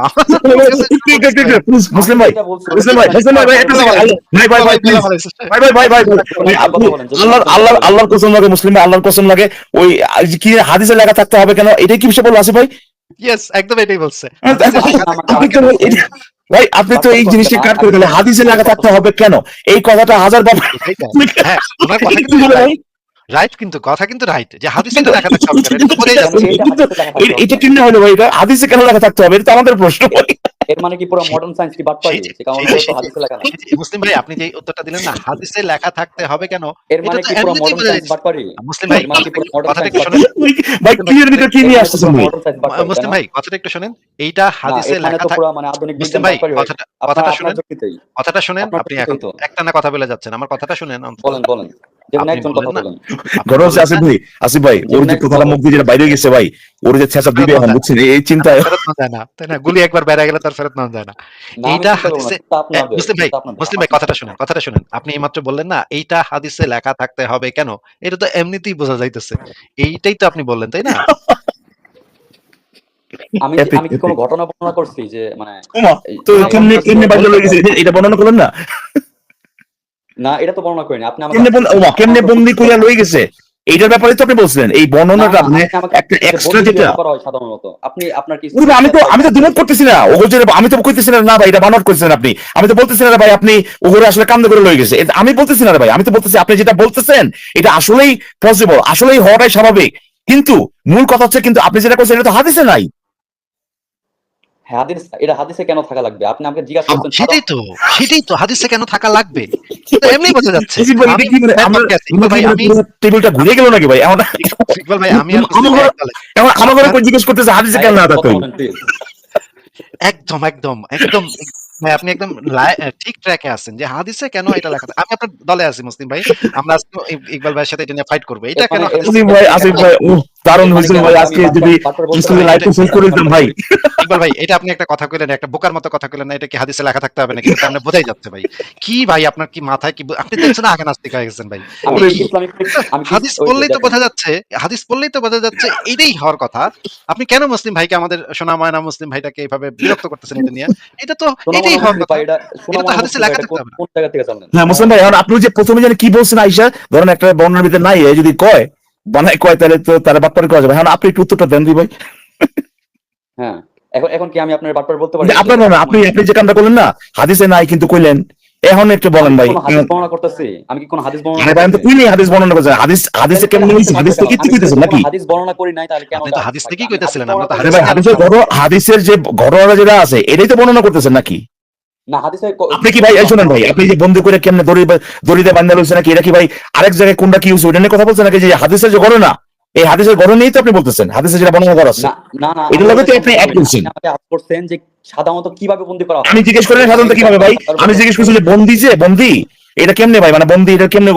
C: মুসলিম ভাই,
B: যেটা বলছি
C: মুসলিম ভাই, মুসলিম ভাই, ভাই একটা second, ভাই ভাই ভাই please, ভাই ভাই ভাই ভাই ভাই, আপনি আল্লাহর কসম লাগে মুসলিম ভাই, আল্লাহর কসম লাগে ওই কি হাদিসে লেখা থাকতে হবে কেন, এটাই কি বিষয় বললো আসিফ ভাই?
A: ইয়েস, একদম এটাই বলছে।
C: ভাই আপনি তো এই জিনিসটা কাট করে দিলেন, হাদিসে লেখা থাকতে হবে কেন, এই কথাটা হাজার বার
A: হ্যাঁ, ওনার কথা কিন্তু রাইট, কিন্তু কথা কিন্তু রাইট যে হাদিসে তো লেখা থাকতে হবে কেন? এটা তো বোঝাই যাচ্ছে।
C: এটা কেন হলো ভাই? এটা হাদিসে কেন লেখা থাকতে হবে? এটা তো আমাদের প্রশ্ন।
B: এর মানে কি পুরো মডার্ন সায়েন্স কি বাটপারি? কারণ ওটা তো হাদিসে লেখা নাই।
A: মুসলিম ভাই, আপনি যে উত্তরটা দিলেন না হাদিসে লেখা থাকতে হবে কেন,
B: এর
A: এটা
B: মানে
A: তো
B: কি পুরো
A: এমনিতেই
B: মডার্ন
A: বোঝা
B: সায়েন্স
A: যাচ্ছে।
B: বাটপারি?
A: মুসলিম ভাই,
B: এর মানে কি পুরো মডার্ন
A: কথাটা
B: সায়েন্স
A: একটু শোনেন।
B: বাটপারি?
C: ভাই ক্লিয়ার ভিতর কি নিয়ে আসছেন ভাই?
B: মডার্ন সায়েন্স বাটপারি,
A: মুসলিম ভাই, কথাটা একটু শোনেন। এইটা
B: না,
A: হাদিসে
B: এখানে
A: লেখা
B: তো
A: থাক
B: পুরো মানে আধুনিক
A: মুসলিম
B: বিজ্ঞান
A: ভাই,
B: বাটপারি হয়।
A: কথাটা
B: আপনার
A: শুনেন।
B: যুক্তিতেই।
A: কথাটা শুনেন।
B: আপনার
A: আপনি এখন
B: যুক্তিতেই তো।
A: একটানা কথা বলে যাচ্ছেন। আমার কথাটা শুনেন অন্তত।
B: বলেন, বলেন। যেকোনো
A: আপনি
B: একজন
A: বললেন
B: কথা
A: না,
B: বলেন।
A: আপনি
C: ঘটনা হচ্ছে
A: বললেন না
C: আসিফ ভাই ওর যে কথাটা মুখ দিয়ে যেটা বাইরে গেছে ভাই, ওর যে ছেঁচা দিবে এখন বুঝছেন এই চিন্তায়।
A: ফেরত নেওয়া যায় না, তাই না? গুলি একবার বেড়ে গেলে তার ফেরত নেওয়া যায় না।
B: না, আমি
A: এইটা
B: চিন্তা করব না,
A: হাদিসে
B: চিন্তা আপনাদের,
A: মুসলিম ভাই,
B: চিন্তা আপনাদের।
A: মুসলিম
B: আমার
A: ভাই কথাটা শুনেন। আপনি এইমাত্র বললেন না এইটা হাদিসে লেখা থাকতে হবে কেন? এটা তো এমনিতেই বোঝা যাইতেছে। এইটাই তো আপনি বললেন, তাই না?
B: আমি কি কোনো ঘটনা বর্ণনা করছি যে মানে
C: তো কেমনে বাইরে লয়ে গেছে এটা বর্ণনা করলেন না?
B: না, এটা তো বর্ণনা করিনি। আপনি আমাকে
C: কেমনে বন্দি কইরা লয়ে গেছে এইটার ব্যাপারে তো আপনি বলছিলেন, এই বর্ণনাটা মানে একটা এক্সট্রা যেটা
B: করা হয় সাধারণত। আপনি আপনার কি
C: আমি তো দ্বিমত করতেছি না, আমি তো কইতেছি না ভাই এটা বানর করছেন আপনি, আমি তো বলতেছি না ভাই আপনি ওগুলো আসলে কান্দে করে লয়ে গেছে, আমি বলতেছি না ভাই, আমি তো বলতেছি আপনি যেটা বলতেছেন এটা আসলেই পসিবল, আসলেই হওয়াটাই স্বাভাবিক, কিন্তু মূল কথা হচ্ছে কিন্তু আপনি যেটা করছেন এটা তো হাদিসে নাই।
B: হাদিস, এটা হাদিসে কেন থাকা লাগবে? আপনি আমাকে জিজ্ঞাসা করছেন।
A: সেটাই তো হাদিসে কেন থাকা লাগবে? তো এমনি বোঝা যাচ্ছে।
C: টেবিলটা ঘুরে গেল নাকি ভাই?
A: ইকবাল ভাই, আমি আর মুসলিম ভাই এক দলে।
C: এখন আমার ঘরে জিজ্ঞেস করতেছে হাদিসে কেন না থাকতে?
A: একদম ভাই, আপনি একদম ঠিক ট্র্যাকে আছেন যে হাদিসে কেন এটা লেখা থাকে। আমি আপনার দলে আছি মুসলিম ভাই। আমরা আজকে ইকবাল ভাইয়ের সাথে এটা নিয়ে ফাইট করব। এটা কেন
C: আসিফ ভাই দারুণ হয়েছিল ভাই, আজকে যদি লাইফে শেষ করে দিতাম ভাই।
A: ইকবাল ভাই, এটা আপনি একটা কথা কইলেন, একটা বোকার মতো কথা কইলেন না, এটা কি হাদিসে লেখা থাকতে হবে নাকি? এটা আপনি বোঝাই যাচ্ছে ভাই। কি ভাই আপনার কি মাথায় কি আপনি দেখছেন না আগে নাস্তিক হয়ে গেছেন ভাই। হাদিস পড়লেই তো বোঝা যাচ্ছে এটাই হওয়ার কথা। আপনি কেন মুসলিম ভাইকে, আমাদের সোনা ময়না মুসলিম ভাইটাকে এইভাবে বিরক্ত করতেছেন এটা নিয়ে? এটা তো এটাই হওয়ার কথা। এটা তো হাদিসে লেখা থাকতে হবে না।
B: কোন জায়গা থেকে জানলেন?
C: হ্যাঁ মুসলিম ভাই, এখন আপনি যে প্রথমে জানেন কি বলছেন আয়েশা, ধরেন একটা বর্ণনার ভিতরে নাই যদি কয় বানায় কয় তাহলে তো তারা বাটপারি করা যাবে। এখন আপনি একটু উত্তরটা দেন দিই ভাই।
B: হ্যাঁ, এখন কি আমি আপনার বাটপার বলতে পারি?
C: আপনার না, আপনি যে কামটা করলেন না হাদিসে নাই কিন্তু কইলেন, এখন একটু বলেন ভাই।
B: হাদিস বর্ণনা করতেছি? আমি কি কোন হাদিস বর্ণনা
C: হ্যাঁ ভাই, আমি তো কইনি হাদিস বর্ণনা করছেন, হাদিসে কেমন হইছে, হাদিস থেকে কি কইতেছেন নাকি?
B: হাদিস বর্ণনা করি নাই তাহলে কেন?
A: আপনি তো হাদিস থেকেই কইতেছিলেন, আমরা তো
C: আরে ভাই হাদিসের যে ঘটনা যেটা আছে এটাই তো বর্ণনা করতেছেন নাকি?
B: না, হাদিসে
C: আপনি কি ভাই শুনেন ভাই, আপনি যে বন্ধু করে কেমনে দড়িতে বান্ধা লইছে নাকি, এটা কি ভাই আরেক জায়গায় কোনটা কি হইছে ওটা নিয়ে কথা বলছেন নাকি? যে হাদিসের যে ঘটনা, এই হাদিসের ঘটনা নিয়েই তো আপনি বলতেছেন, হাদিসে যেটা বর্ণনা করা আছে
B: না,
C: এটা লগে তো আপনি এক করছেন।
B: আমাকে আজ করছেন যে সাধারণত কিভাবে বন্দী করা হয়?
C: আমি জিজ্ঞেস করি না সাধারণত কিভাবে ভাই, আমি জিজ্ঞেস করছি যে বন্দি এটা কেমনে ভাই, মানে বন্দি এটা কেমনে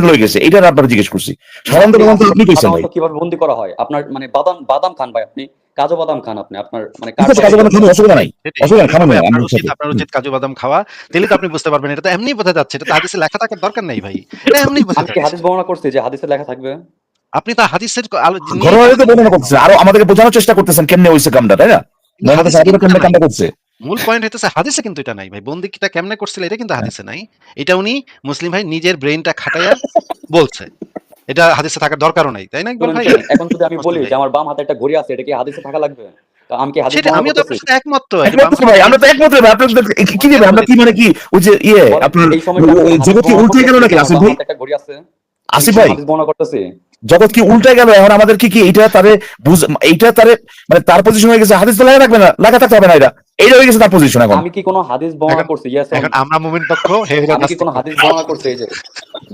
C: লয়ে গেছে, এটা আপনার জিজ্ঞেস করছি। সাধারণত আপনি কইছেন ভাই,
B: সাধারণত কিভাবে বন্দী করা হয়? আপনার মানে বাদাম খান ভাই, আপনি কাজু বাদাম খান, আপনার মানে
C: ঠিক আছে কাজু বাদাম খাবো, অসুবিধা নাই,
A: সেটাই।
C: অসুবিধা খাবো না
A: আপনার
C: আমার সাথে।
A: আপনার উচিত কাজু বাদাম খাওয়া। তাহলে তো আপনি বুঝতে পারবেন এটা তো এমনিই বোঝা যাচ্ছে। এটা তো হাদিসে লেখা থাকার দরকার নাই ভাই। এটা এমনিই বোঝা
B: আমি কি
A: যাচ্ছে।
B: হাদিস বর্ণনা করছি যে হাদিসে লেখা থাকবে?
A: আপনি তো হাদিসের নিয়ে
C: ঘরোয়া তো বর্ণনা করতেছেন, আরো আমাদেরকে বোঝানোর চেষ্টা করতেছেন কেমনে হইছে কামটা, তাই না? মোহাম্মদ
A: হাদিসে
C: সাহেব
A: কিন্তু
C: কেমনে
A: নাই।
C: কামটা করছে।
A: মূল পয়েন্ট হইতেছে হাদিসে কিন্তু এটা নাই ভাই। বন্দিটা কেমনে করছিল এটা কিন্তু হাদিসে নাই। এটা উনি মুসলিম ভাই নিজের ব্রেইনটা খাটাইয়া বলছে। এটা হাদিসে থাকার দরকারও নাই। তাই না ইকবাল ভাই?
B: শুনেন, এখন যদি আমি
A: মুসলিম
B: বলি
A: ভাই।
B: যে আমার বাম হাতে একটা ঘড়ি আছে, এটা কি হাদিসে থাকা লাগবে? তো আমি কি হাদিস
A: সেটা
B: বর্ণনা
A: আমিও তো
B: করতেছি?
A: আপনার সাথে একমত তো। এটা
C: একমত
A: বাম
C: তো ভাই, আমরা তো একমত ভাই, আপনার কি দিবে, আমরা কি মানে কি ওই যে
B: বলেন,
C: আপনার
B: এই সময়টা আমি হাদিস
C: জগৎ কি
B: বর্ণনা
C: উল্টে গেল
B: করতেছি,
C: নাকি
B: আমার
C: আসিফ
B: বাম
C: ভাই?
B: হাতে একটা ঘড়ি আছে, আমি
C: আসিফ
B: কি
C: ভাই,
B: হাদিস বর্ণনা করতেছি?
C: জগৎ কি উল্টে গেল, এখন আমাদের কি এইটা তারে এইটা তারে মানে তার পজিশন হয়ে গেছে, হাদিস তো লাগা রাখবে না, লাগা থাকতে হবে না, এইটা হয়ে গেছে তার পজিশন এখন।
B: আমি কি কোনো হাদিস বর্ণনা
A: এখন
B: করছি? ইয়েস,
A: এখন আমরা মুমিন পক্ষ, হে হলো
B: আমি কি
A: নাস্তিক
B: কোনো
A: পক্ষ।
B: হাদিস বর্ণনা করছি? এই যে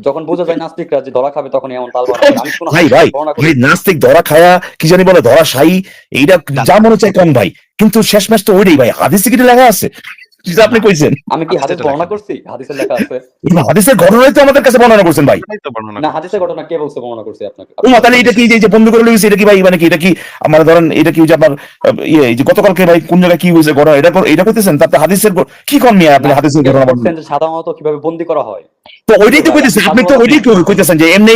B: যখন বোঝা যায় নাস্তিকরা যে ধরা খাবে তখন এমন তাল বাহানা করে, আমি কি কোনো
C: ভাই
B: হাদিস
C: ভাই
B: বর্ণনা
C: ভাই,
B: করছি?
C: নাস্তিক ধরা খায়া কি জানি বলে ধরা শাহী, এইটা যা মনে চায় কম ভাই, কিন্তু শেষ ম্যাচ তো ওইটাই ভাই, হাদিসে কি লেখা আছে যেটা আপনি
A: না,
C: কইছেন?
B: আমি কি হাদিস
A: এটা
B: বর্ণনা
A: লেখা নেই।
B: করছি? হাদিসে লেখা আছে
C: হাদিসের ঘটনাই তো আমাদের কাছে বর্ণনা করছেন ভাই।
A: এটাই তো বর্ণনা
B: না?
A: করতেছি।
B: হাদিসের ঘটনা কে বলছে বর্ণনা করছি আপনাকে?
C: ও তাহলে এটা কি যে বন্ধ করে লইছে, এটা কি ভাই মানে কি, এটা কি আমার ধরেন এটা কি যে আপনার এই যে গতকালকে ভাই কোন জায়গায় কি হয়েছে ঘটনা, এটা করতেছেন, তাতে হাদিসের কি কোন মিয়া আপনি
B: না,
C: হাদিসের
B: জিজ্ঞেস
C: ঘটনা বলেন?
B: করছেন যে সাধারণত কিভাবে বন্দী করা হয়।
C: তো ওইটাই তো কইতেছেন আপনি, তো ওইটাই কইতেছেন যে এমনি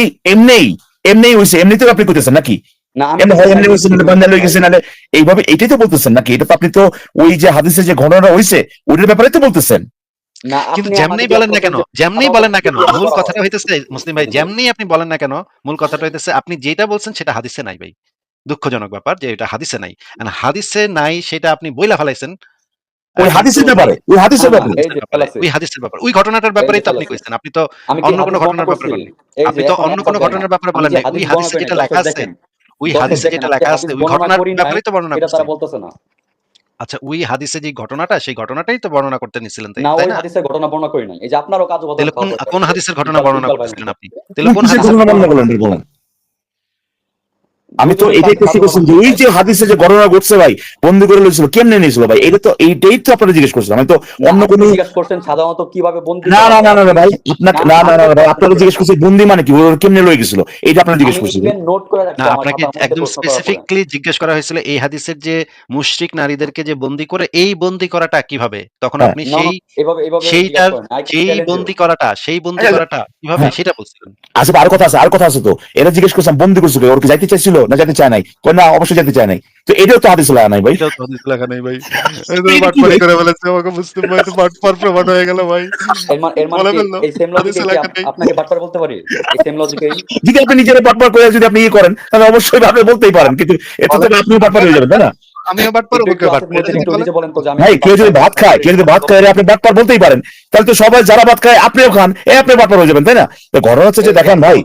C: হইছে, এমনি তো আপনি কইতেছেন নাকি?
B: না, আমি
C: এমনি হয়, এমনি হইছে,
B: বলছি
C: বান্দা লই
B: ভাই,
C: গেছে, নালে এইভাবে এটাই তো বলতেছেন নাকি? এটা তো আপনি তো ওই যে হাদিসে যে ঘটনাটা হইছে ওইটার ব্যাপারে তো বলতেছেন।
B: না,
A: কিন্তু
B: আপনি আমাকে
A: যেমনেই
B: জিজ্ঞেস
A: বলেন না
B: করছেন
A: কেন,
B: যে
A: যেমনেই
B: সাধারণত
A: বলেন না কেন,
B: কিভাবে
A: মূল
B: করা
A: কথাটা
B: হয়।
A: হইতেছে মুসলিম ভাই, যেমনেই আপনি বলেন না কেন, মূল কথাটা হইতেছে আপনি যেটা বলছেন সেটা হাদিসে নাই ভাই। দুঃখজনক ব্যাপার যে এটা হাদিসে নাই। আর হাদিসে নাই সেটা আপনি বইলা ফেলাইছেন।
C: ওই
A: এখন
C: হাদিসের
A: তো
C: ব্যাপারে, ওই হাদিসের
B: না,
C: ব্যাপারে
B: এই যে ফেলাছে,
A: ওই হাদিসের ব্যাপারে, ওই ঘটনাটার
B: এই
A: ব্যাপারেই
B: যে
A: তো আপনি
B: ফেলাছে।
A: কইছেন। আপনি তো
B: আমি কি
A: অন্য
B: হাদিস
A: কোনো
B: বর্ণনা
A: ঘটনার ব্যাপারে
B: করছি?
A: বলেন নাই।
B: এই
A: আপনি
B: যে
A: তো
B: এখন
A: অন্য
B: এখন
A: কোনো
B: দেখেন,
A: ঘটনার ব্যাপারে
B: আমি
A: বলেন
B: যে
A: নাই। ওই
B: হাদিস বর্ণনা
A: হাদিসে
B: করি
A: যেটা
B: নাই,
A: লেখা
B: দর্শক
A: আছে,
B: দেখেন,
A: ওই
B: দর্শক
A: হাদিসে
B: দেখেন,
A: যেটা
B: আমি যে
A: লেখা আছে,
B: হাদিস
A: ওই
B: বর্ণনা
A: ঘটনার
B: করি নাই
A: ব্যাপারেই তো বর্ণনা
B: এটা
A: করছি।
B: তারা বলতেছে না।
A: আচ্ছা, ওই হাদিসে যে ঘটনাটা, সেই ঘটনাটাই তো বর্ণনা করতে নিছিলেন,
B: না,
A: তাই
B: ওই
A: না?
B: হাদিসের ঘটনা বর্ণনা করি নাই। এই যে আপনারও কাজু বাদাম
A: তাহলে
B: খাওয়া দরকার
A: কোন
B: ছিল
A: হাদিসের ঘটনা
B: ইকবাল
A: বর্ণনা
B: ইকবাল ভাই
A: করতেছিলেন
B: মতো।
A: আপনি? তাহলে কোন
C: কিসের
A: হাদিসের
C: ঘটনা
A: ঘটনা?
C: বর্ণনা করলেন বলেন? আমি তো
B: দুইজনই
C: এটাই তো
B: কাজু
C: করছেন
B: বাদাম
C: যে ওই
B: খায়।
C: যে হাদিসে যে ঘটনা ঘটছে ভাই, বন্দি করে লইছিল কেমনে নিয়েছিল ভাই, এটা তো এইটাই তো আপনারা জিজ্ঞেস করছেন, আমি তো
B: না,
C: অন্য
B: আপনি
C: কোনো
B: জিজ্ঞাসা করছেন সাধারণত কিভাবে বন্দী
C: না
B: করা
C: না
B: হয়।
C: না না না ভাই, আপনাকে না না
B: আমি
C: না
B: তো
C: ভাই, আপনারা
B: শুনেন,
C: জিজ্ঞেস করছেন বন্দি মানে কি, ওর কেমনে লয়ে গেছিল, এটা আপনারা জিজ্ঞেস
B: আমি
C: করছেন।
B: ইভেন নোট করে রাখছি
A: না,
B: আমার
A: আপনাকে
B: খাতার মধ্যে
A: একদম
B: প্রশ্ন করার পরে।
A: স্পেসিফিকলি জিজ্ঞেস করা হয়েছিল এই হাদিসের যে মুশরিক নারীদেরকে যে বন্দী করে, এই বন্দী করাটা কিভাবে? তখন
C: হ্যাঁ
A: আপনি
B: না, না, এভাবে এভাবে জিজ্ঞাসা
A: সেইটার
B: করেন। আই ক্যান
A: সেই
B: চ্যালেঞ্জ ইউ।
A: বন্দী করাটা কিভাবে
C: হ্যাঁ
A: সেটা বলছিলেন।
C: আছে, আর কথা আছে তো, এরা জিজ্ঞেস করছেন বন্দি করছিল, ওর কি যাইতে চাইছিল না যাইতে চায় নাই, কই না অবশ্যই যাইতে চায় নাই, তো এটাও তো হাদিসে লেখা নাই ভাই।
A: এটাও তো হাদিসে লেখা নাই ভাই। এই তো
C: এটা কি
A: বাটপারি
C: ভাই?
A: করে ফেলেছে আমাকে মুসলিম ভাই, তো বাটপার প্রমাণ হয়ে গেল ভাই।
B: এর মানে
A: বলে
B: কি
A: ফেললো
B: এই সেম লজিকে
A: হাদিসে
B: কি
A: লেখা নেই।
B: আপনাকে বাটপার বলতে পারি? এই সেম লজিকেই
C: যদি আপনি নিজের বাটপার করে যদি আপনি ইয়ে করেন তাহলে অবশ্যই আপনি বলতেই পারেন, কিন্তু এতে তো
A: বলেন,
C: আপনিও বাটপার
A: আমিও
C: হয়ে যাবেন, তাই
A: বাটপার,
C: না?
A: আমিও বাটপার,
B: একটু একটু
A: ওকেও
B: আসিফ
A: বাটপার, এটা
B: মইনুদ্দিন
A: যদি
B: একটু
A: বলেন।
B: নিজে বলেন তো যে আমি
C: ভাই কেউ যদি ভাত খায়, কেউ যদি ভাত খায় আপনি বাটপার বলতেই পারেন, তাহলে তো সবাই যারা ভাত খায় আপনিও খান, আপনি বাটপার হয়ে যাবেন, তাই না? তো ঘটনা হচ্ছে যে দেখেন ভাই,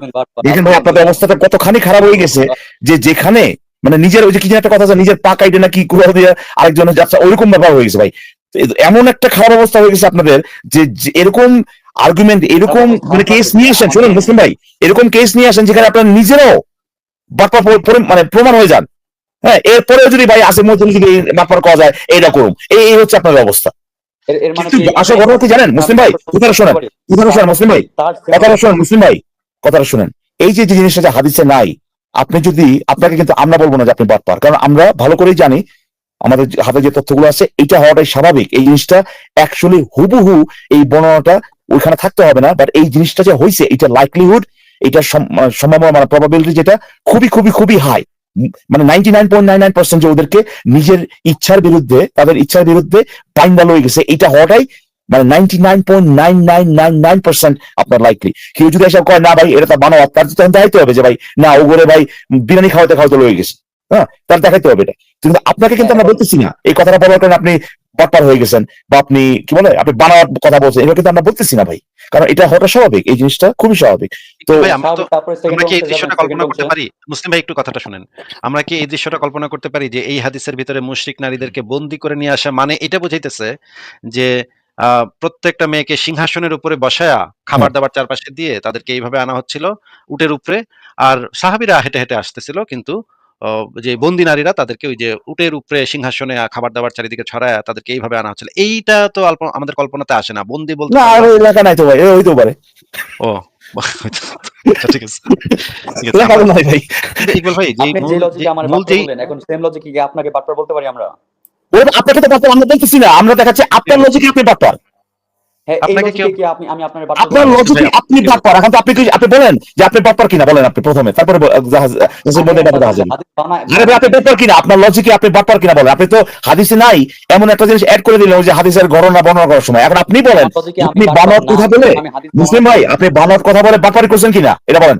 C: দেখেন ভাই আপনাদের অবস্থাটা কতখানি খারাপ হয়ে গেছে, যে যেখানে মানে নিজের ওই যে কি যেন একটা কথা আছে, নিজের পা কাইটে না কি কুড়াল দিয়ে আরেকজনের যাত্রা, ওইরকম ব্যাপার হয়ে গেছে ভাই। তো এমন একটা খারাপ অবস্থা হয়ে গেছে আপনাদের, যে এরকম আর্গুমেন্ট, এরকম মানে কেস নিয়ে আসেন, শুনুন মুসলিম ভাই, এরকম কেস নিয়ে আসেন যেখানে আপনার নিজেরাও বাটপার মানে প্রমাণ হয়ে যান। হ্যাঁ, এরপরেও যদি ভাই আসে মধ্যে যদি বাটপার করা যায় এইটা করুন, এই হচ্ছে আপনাদের অবস্থা।
B: এর মানে
C: কিন্তু
B: কি
C: আসল ঘটনা কি জানেন মুসলিম ভাই, কথাটা শোনেন, মুসলিম ভাই,
B: তার
C: কথাটা শোনেন মুসলিম ভাই, কথাটা শোনেন। এই যে জিনিসটা যে হাদিসে নাই, আপনি যদি আপনাকে কিন্তু আমরা বলবো না যে আপনি বাটপার, কারণ আমরা ভালো করেই জানি আমাদের হাতে যে তথ্যগুলো আছে এটা হওয়াটাই স্বাভাবিক, এই জিনিসটা অ্যাকচুয়ালি হুবহু এই বর্ণনাটা ওইখানে থাকতে হবে না, বাট এই জিনিসটা যে হয়েছে এটা লাইকলিহুড, এটা সম্ভাবনা মানে প্রবাবিলিটি যেটা খুবই খুবই খুবই হাই, মানে 99.99% যে ওদেরকে নিজের ইচ্ছার বিরুদ্ধে, তাদের ইচ্ছার বিরুদ্ধে বাইন্দা লয়ে গেছে, এটা হওয়াটাই মানে 99.9999% আপনার লাইকলি। কেউ যদি এসব কয় না ভাই এটা তার বানোয়াট, তার তখন দেখাইতে হবে যে ভাই না ও করে ভাই বিরিয়ানি খাওয়াতে খাওয়াতে লয়ে গেছে, হ্যাঁ তার দেখাইতে হবে এটা। কিন্তু আপনাকে কিন্তু আমরা বলতেছি না এই কথাটা বলার কারণে আপনি বাটপার হয়ে গেছেন, বা আপনি কি বলে আপনি বানোয়াট কথা বলছেন, এটা কিন্তু আমরা বলতেছি না ভাই, কারণ এটা হওয়াটা স্বাভাবিক, এই জিনিসটা খুবই স্বাভাবিক। তো
A: ভাই আমরা কি এই দৃশ্যটা কল্পনা করতে
B: সেকেন্ড
A: পারি? মুসলিম ভাই একটু কথাটা শুনেন। আমরা কি এই দৃশ্যটা কল্পনা করতে পারি যে এই হাদিসের ভিতরে মুশরিক নারীদেরকে বন্দী করে নিয়ে আসা মানে এটা বুঝাইতেছে যে প্রত্যেকটা মেয়েকে সিংহাসনের উপরে বসায়া খাবার দাবার চারপাশে দিয়ে তাদেরকে এইভাবে আনা হচ্ছিল উটের উপরে, আর সাহাবীরা হেঁটে হেঁটে আসতেছিল, কিন্তু যে বন্দী নারীরা তাদেরকে ওই যে উটের উপরে সিংহাসনে খাবার-দাবার চারিদিকে ছড়ায়া তাদেরকে এইভাবে আনা হচ্ছিল। এইটা তো আমাদের কল্পনাতে আসে না। বন্দী বলতে
C: না,
A: তো
C: আর
A: আমরা
C: ওই লেখা নাই তো ভাই, হইতেও পারে।
A: ও আচ্ছা ঠিক আছে। ঠিক আছে
C: লেখা
A: আমরা
C: তো নাই ভাই।
A: কিন্তু ইকবাল ভাই
B: আপনি যে লজিকে আমার
A: মূল
B: বাটপার
A: যেই
B: বললেন, এখন সেম লজিকে কি আপনাকে বাটপার বলতে পারি আমরা?
C: ওই আপনাকে তো বাটপার আমরা বলতেছি না, আমরা দেখাচ্ছি আপনার লজিকে আপনি বাটপার।
B: হ্যাঁ, এই
A: আপনাকে কেউ
B: লজিকে কি আমি আপনার বাটপার
C: আপনার
B: বলতে পারি?
A: মুসলিম ভাই
C: লজিকে আপনি বাটপার। এখন তো আপনি বলেন যে আপনি বাটপার কিনা, বলেন আপনি প্রথমে, তারপরে জাহাজের মধ্যে এটা দেখা যাবে।
B: হাদিস বানায়
C: আরে ভাই, আপনি বাটপার কিনা, আপনার লজিকে আপনি বাটপার কিনা বলেন। আপনি তো হাদিসে নাই এমন একটা জিনিস অ্যাড করে দিলেন, ওই যে হাদিসের ঘটনা বর্ণনা করার সময়। এখন আপনি বলেন,
B: আমার লজিকে আমি
C: আপনি
B: বাটপার
C: বানোয়াট
B: না,
C: কথা বলে,
B: আমি হাদিস
C: মুসলিম
B: বর্ণনা
C: ভাই
B: করি।
C: আপনি বানোয়াট কথা বলে বাটপারি করছেন কিনা এটা বলেন।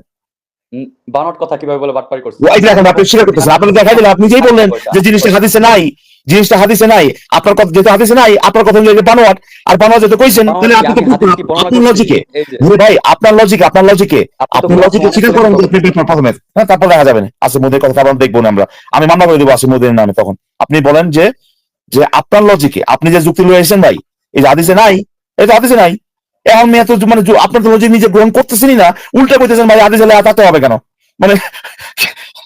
B: বানোয়াট কথা কিভাবে বলে বাটপারি করছি?
C: এই দেখেন, আপনি স্বীকার করতেছেন, আপনি দেখাই দিলেন, আপনি যেই বললেন যে জিনিসটা হাদিসে নাই, জিনিসটা হাদিসে নাই, আপনার কথা যেহেতু হাদিসে নাই, আপনার কথা অনুযায়ী বানোয়াট, আর বানোয়াট যেহেতু কইছেন, তাহলে আপনি তো
B: আমি হাদিস কি বর্ণনা
C: আপনার
B: করছি?
C: লজিকে,
B: এই যে
C: ভাই আপনার লজিকে
B: আপনি তো
C: আপনি লজিকে
B: বলছেন
C: স্বীকার করেন যে আপনি বাটপার প্রথমে, হ্যাঁ, তারপর দেখা যাবে না আসিফ মধ্যে কথা, তারপর দেখবো না আমরা, আমি মামলা করে দেবো আসিফ মধ্যে নামে। তখন আপনি বলেন যে যে আপনার লজিকে আপনি যে যুক্তি লয়ে এসেছেন ভাই, এই যে হাদিসে নাই, এই তো হাদিসে নাই, এখন মেয়ে তো মানে আপনার তো লজিক নিজে গ্রহণ করতেছেনই না, উল্টা কইতেছেন ভাই হাদিসে তাতে হবে কেন, মানে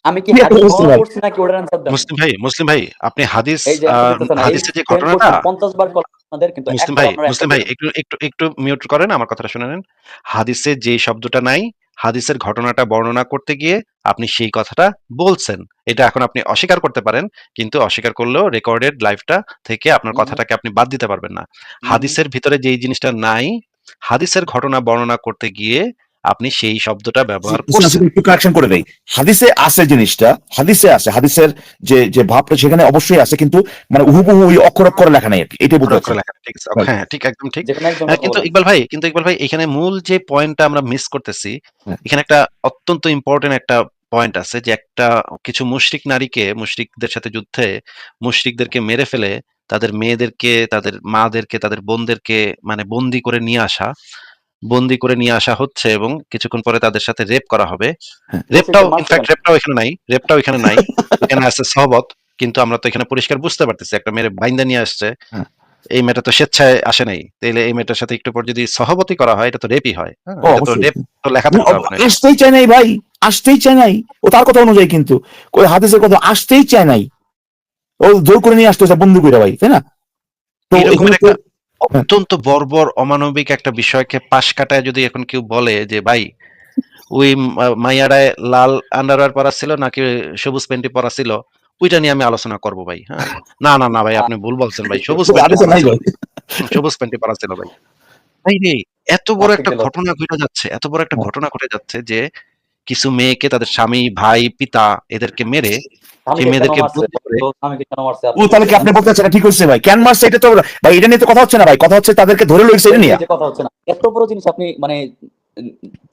B: আমি কি
C: কি একটা
B: হাদিস
C: অবস্থা
B: বর্ণনা
C: ভাই।
B: করছি নাকি ওটার আনসার দেন?
A: মুসলিম ভাই আপনি
B: এই যে আপনি দেখতেছেন না, এই
A: হাদিসের যে
B: সেম
A: ঘটনাটা
B: কোশ্চেন 50 বার করলাম আপনাদের, কিন্তু একবার আপনারা
A: মুসলিম
B: অ্যান্সার
A: ভাই
B: দেন।
A: একটু মিউট করেন, আমার কথাটা শুনে নেন। হাদিসে যেই শব্দটা নাই, হাদিসের ঘটনাটা বর্ণনা করতে গিয়ে আপনি সেই কথাটা বলছেন। এটা এখন আপনি অস্বীকার করতে পারেন, কিন্তু অস্বীকার করলেও রেকর্ডেড লাইভটা থেকে আপনার কথাটাকে আপনি বাদ দিতে পারবেন না। হাদিসের ভিতরে যেই জিনিসটা নাই, হাদিসের ঘটনা বর্ণনা করতে গিয়ে আপনি সেই শব্দটা ব্যবহার করছেন।
C: একটু কারেকশন করে দেই, হাদিসে আছে জিনিসটা, হাদিসে আছে, হাদিসের যে যে ভাবটা সেখানে অবশ্যই আছে, কিন্তু মানে হুবহু ওই অক্ষর অক্ষরে লেখা নেই, এটাই বলতে
A: অক্ষরে
C: চাচ্ছি।
A: লেখা ঠিক আছে। হ্যাঁ, ঠিক একদম ঠিক।
B: যেখানে একজন কথা
A: কিন্তু
B: বলেন।
A: ইকবাল ভাই এখানে মূল যে পয়েন্টটা আমরা মিস করতেছি,
C: হ্যাঁ।
A: এখানে একটা অত্যন্ত ইম্পর্টেন্ট একটা পয়েন্ট আছে যে একটা কিছু মুশরিকদের সাথে যুদ্ধে মুশরিকদেরকে মেরে ফেলে তাদের মেয়েদেরকে, তাদের মাদেরকে, তাদের বোনদেরকে মানে বন্দি করে নিয়ে আসা হচ্ছে এবং কিছুক্ষণ পরে তাদের সাথে রেপ করা হবে। রেপটাও এখানে নাই। এখানে আছে সহবত, কিন্তু আমরা তো এখানে পরিষ্কার বুঝতে পারতেছি একটা মেয়ের বাইন্দা নিয়ে আসছে।
C: হ্যাঁ।
A: এই মেয়েটা তো স্বেচ্ছায় আসে নাই, তাইলে এই মেয়েটার সাথে একটু পর যদি সহবতী করা হয়, এটা তো রেপই হয়। হ্যাঁ, এটা তো
C: অবশ্যই
A: রেপ তো লেখা
C: না,
A: থাকতে হবে না।
C: আসতেই চায় নাই ভাই, আসতেই চায় নাই, ও তার কথা অনুযায়ী, কিন্তু ওই হাদিসের কথা আসতেই চায় নাই, ও জোর করে নিয়ে আসতেছে বন্ধু করে ভাই, তাই না? তো
A: এইরকমের
C: এখানে তো
A: একটা অত্যন্ত বর্বর অমানবিক একটা বিষয়কে পাশ কাটায় যদি এখন কেউ বলে যে ভাই ওই মাইয়াডায় লাল আন্ডারওয়্যার পরা ছিল নাকি সবুজ প্যান্টি পরা ছিল, ওইটা নিয়ে আমি আলোচনা করব ভাই। হ্যাঁ, না ভাই, আপনি ভুল বলছেন ভাই, সবুজ প্যান্টি
C: হাদিসে
A: পরা
C: নাই
A: ছিল,
C: ভাই।
A: সবুজ প্যান্টি পরা ছিল ভাই। ভাই রে, এত বড় একটা
B: Article
A: ঘটনা ঘটে যাচ্ছে, এত বড় একটা ঘটনা ঘটে যাচ্ছে যে কিছু মেয়েকে তাদের স্বামী, ভাই, পিতা এদেরকে মেরে সেই
B: স্বামীকে কেন
A: মেয়েদেরকে
B: মারছে?
A: বন্দি করে।
B: তো স্বামীকে কেন মারছে
C: ও
B: আপনি
C: তাহলে কি
B: বলতেছেন?
C: আপনি বলতে চাচ্ছেন ঠিক হচ্ছে ভাই, ক্যান মারছে, এটা তো ভাই, এটা নিয়ে তো কথা হচ্ছে না ভাই, কথা হচ্ছে তাদেরকে ধরে লইছে এটা নিয়ে।
B: এই যে কথা হচ্ছে না, এত বড় জিনিস আপনি মানে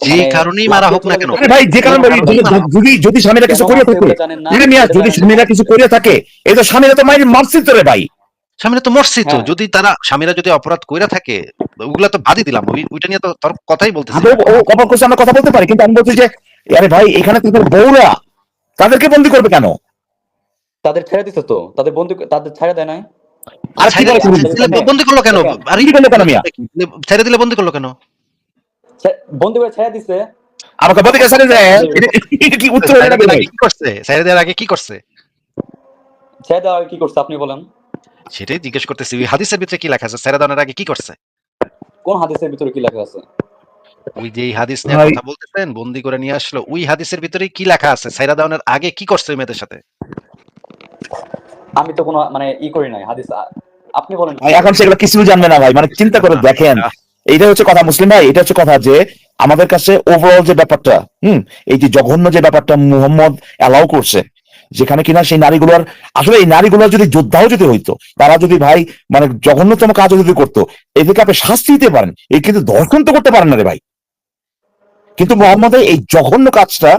A: যে কারণেই মারা হোক না কেন,
C: আরে ভাই, যে কারণে যদি যদি স্বামীরা কিছু করিয়া থাকে, যদি স্বামীরা কিছু করিয়া থাকে, এই তো স্বামীরা তো মাইরে মারছে তো রে ভাই।
A: স্বামীরা তো মরছে তো,
B: হ্যাঁ।
A: যদি স্বামীরা যদি অপরাধ কইরা থাকে ওগুলা তো বাদই দিলাম, ওইটা নিয়ে তো তোর কথাই বলতেছি
C: আমি
A: না।
C: ও কপাল করছে, আমরা কথা বলতে পারি, কিন্তু আমি বলছি যে আরে ভাই, এখানে তাদের বউরা, তাদেরকে বন্দি করবে কেন?
B: তাদের ছেড়ে দিছে তো, তাদের ছেড়ে দেয় নাই।
C: আর কি
A: ছেড়ে
C: বলে
A: দিলে বন্দি করলো কেন? আরে
C: কি করলো কেন মিয়া?
A: ছেড়ে দিলে বন্দি করলো কেন?
B: বন্দি করে ছেড়ে দিছে।
C: আমাকে বলতে গেছে যে এটা কি উত্তর হয়ে যাবে ভাই?
A: কি করছে? ছেড়ে দেওয়ার আগে কি করছে?
B: ছেড়ে দেওয়ার আগে কি করছে আপনি বলেন?
A: সেটাই জিজ্ঞেস করতেছি, ওই হাদিসের ভিতরে কি লেখা আছে ছেড়ে দেওয়ার আগে কি করছে?
B: কোন হাদিসের ভিতরে কি লেখা আছে?
A: ওই যে এই হাদিস নিয়ে
C: ভাই,
A: কথা বলতেছেন, বন্দি করে নিয়ে আসলো, ওই হাদিসের ভিতরে কি লেখা আছে ছেড়ে দেওয়ার আগে কি করছে ওই মেয়েদের সাথে?
B: আমি তো কোনো মানে করি নাই হাদিস, আপনি বলেন।
C: ভাই এখন সেগুলো কিছু জানবে না ভাই, মানে চিন্তা করে দেখেন, এইটা হচ্ছে কথা মুসলিম ভাই, এটা হচ্ছে কথা যে আমাদের কাছে ওভারঅল যে ব্যাপারটা, এই যে জঘন্য যে ব্যাপারটা মুহাম্মদ অ্যালাউ করছে, যেখানে কিনা সেই নারীগুলোর, আসলে এই নারীগুলোর যদি যোদ্ধাও যদি হইতো, তারা যদি ভাই মানে জঘন্যতম কাজও যদি করতো, এদেরকে আপনি শাস্তি দিতে পারেন, এই কিন্তু ধর্ষণ তো করতে পারেন না রে ভাই। কিন্তু মোহাম্মদের এই জঘন্য কাজটা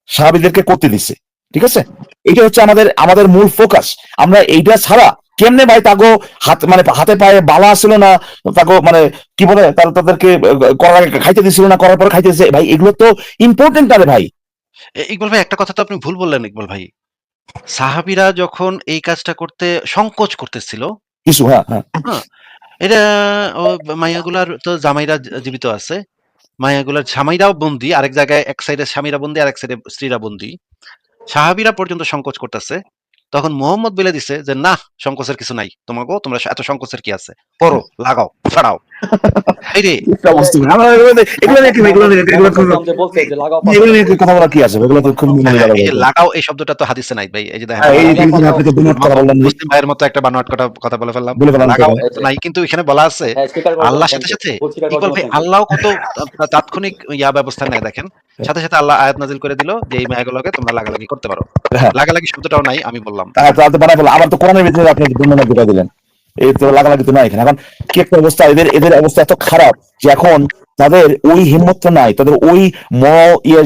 C: সাহাবীদেরকে করতে দিছে, ঠিক আছে? এটা হচ্ছে আমাদের মূল ফোকাস। আমরা এইটা ছাড়া কেমনে ভাই তাগো মানে হাতে পায়ে বালা ছিল না, তাগো মানে কি বলে তাদেরকে করার আগে খাইতে দিছিল না, করার পর খাইতে দিছে ভাই, এগুলো তো ইম্পর্টেন্ট না রে ভাই।
A: ইকবাল ভাই, একটা কথা তো আপনি ভুল বললেন ইকবাল ভাই। সাহাবীরা যখন এই কাজটা করতে সংকোচ করতেছিল,
C: কিছু, হ্যাঁ হ্যাঁ,
A: হ্যাঁ, এটা মাইয়াগুলার তো জামাইরা জীবিত আছে, মাইয়াগুলার জামাইরাও বন্দী, আরেক জায়গায় এক সাইডে স্বামীরা বন্দী, আরেক সাইডে স্ত্রীরা বন্দী। সাহাবীরা পর্যন্ত সংকোচ করতেছে, তখন মুহাম্মদ বলে দিছে যে না, সংকোচের কিছু নাই, তোমরা এত সংকোচের কি আছে, পড়ো, লাগাও, ছড়াও। এই রে,
C: কি অবস্থা ভাই? আমার এগুলো নিয়ে কি ভাই?
B: মোহাম্মদ সাল্লাল্লাহু যে বলছে যে লাগাও
C: এগুলো
B: পাথর,
C: নিয়ে কি কথা বলা কি আছে? এগুলো তো খুব মনে
A: হ্যাঁ,
C: লাগা
A: এই যে
C: যায়।
A: লাগাও এই শব্দটা তো হাদিসে নাই ভাই। এই যে দেখেন,
C: হ্যাঁ, এই
B: লাগাও
C: কিন্তু
B: পাথর।
C: আপনি তো বিনোদ কথা বললেন ভাই।
A: মুসলিম ভাইয়ের মতো একটা বানোয়াট কথা বলে ফেললাম।
C: বলে ফেলাম
A: লাগাও
C: তো।
A: নাই, কিন্তু এখানে বলা আছে
B: হ্যাঁ, স্বীকার করার জন্য
A: আল্লাহর
B: থ্যাংক
A: সাথে
B: ইউ।
A: সাথে
B: ভুল স্বীকার করার
A: ইকবাল
B: জন্য
A: ভাই,
B: থ্যাংক ইউ।
A: আল্লাহ কত তাৎক্ষণিক ব্যবস্থা নেয় দেখেন। সাথে সাথে আল্লাহ আয়াত নাজিল করে দিল যে এই মায়াগুলোকে তোমরা লাগালাগি করতে পারো।
C: হ্যাঁ,
A: লাগালাগি শব্দটাও নাই, আমি বললাম।
C: তাহলে তো বানাই ফেললাম। আবার তো কোরআনের ভিতরে আপনি বর্ণনা করে দিলেন। এই তো লাগালাগি তো নাই এখানে। এখন কি একটা অবস্থা, এদের অবস্থা এত খারাপ যে এখন তাদের ওই হিম্মতটা নাই, তাদের ওই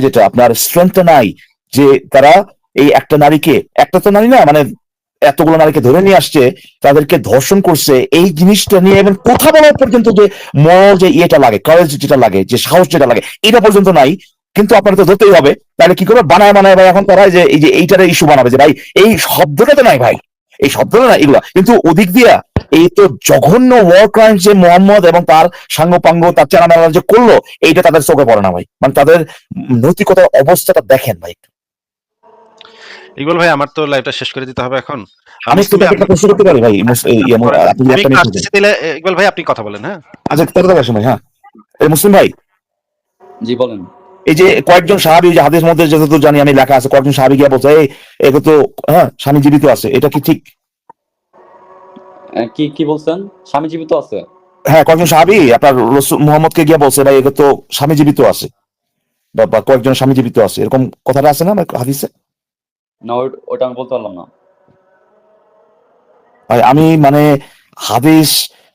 C: যেটা আপনার স্ট্রেংথটা নাই, যে তারা এই একটা নারীকে, একটা তো নারী না মানে এতগুলো নারীকে ধরে নিয়ে আসছে, তাদেরকে ধর্ষণ করছে, এই জিনিসটা নিয়ে এবং কথা বলার পর্যন্ত যে যে ইয়েটা লাগে, কারেজ যেটা লাগে, যে সাহস যেটা লাগে, এটা পর্যন্ত নাই। কিন্তু আপনার তো ধরতেই হবে, তাহলে কি করবে? বানায় ভাই এখন তারা যে এই যে এইটারে ইস্যু বানাবে যে ভাই এই শব্দটা তো নাই ভাই, এই শব্দটা না এগুলা। কিন্তু ওদিক দিয়া এই তো জঘন্য ওয়ার ক্রাইম যে মোহাম্মদ এবং তার সাঙ্গপাঙ্গ তার চেনামেলা যে করলো, এইটা তাদের চোখে পড়ে না ভাই। মানে তাদের নৈতিকতার অবস্থাটা দেখেন ভাই।
A: ইকবাল ভাই, আমার তো লাইভটা শেষ করে দিতে হবে এখন।
C: আমি একটু
A: মুসলিম ভাই,
C: একটা প্রশ্ন করতে পারি ভাই?
A: করেন।
C: আপনি যদি
A: আমি
C: একটা
A: একটু
C: মিনিট দেন।
A: আসতেছি দিলে, ইকবাল ভাই আপনি কথা বলেন, হ্যাঁ।
C: আচ্ছা, তাড়াতাড়ি আসুন ভাই। হ্যাঁ, এই মুসলিম ভাই,
B: জি বলেন।
C: এই যে কয়েকজন সাহাবী, যে হাদিস মধ্যে যতদূর জানি আমি লেখা আছে, কয়েকজন সাহাবী গিয়ে বলছে এই এগুলো তো হ্যাঁ স্বামী জীবিত আছে, এটা কি ঠিক?
B: কি কি বলছেন? স্বামী জীবিত আছে?
C: হ্যাঁ, কয়েকজন সাহাবী আপনার রসূল মুহাম্মদকে গিয়ে বলছে ভাই এগুলো তো স্বামী জীবিত আছে, বা কয়েকজন স্বামী জীবিত আছে, এরকম কথাটা আছে না হাদিসে?
B: না, ওটা আমি বলতে পারলাম না।
C: ভাই আমি মানে হাদিস,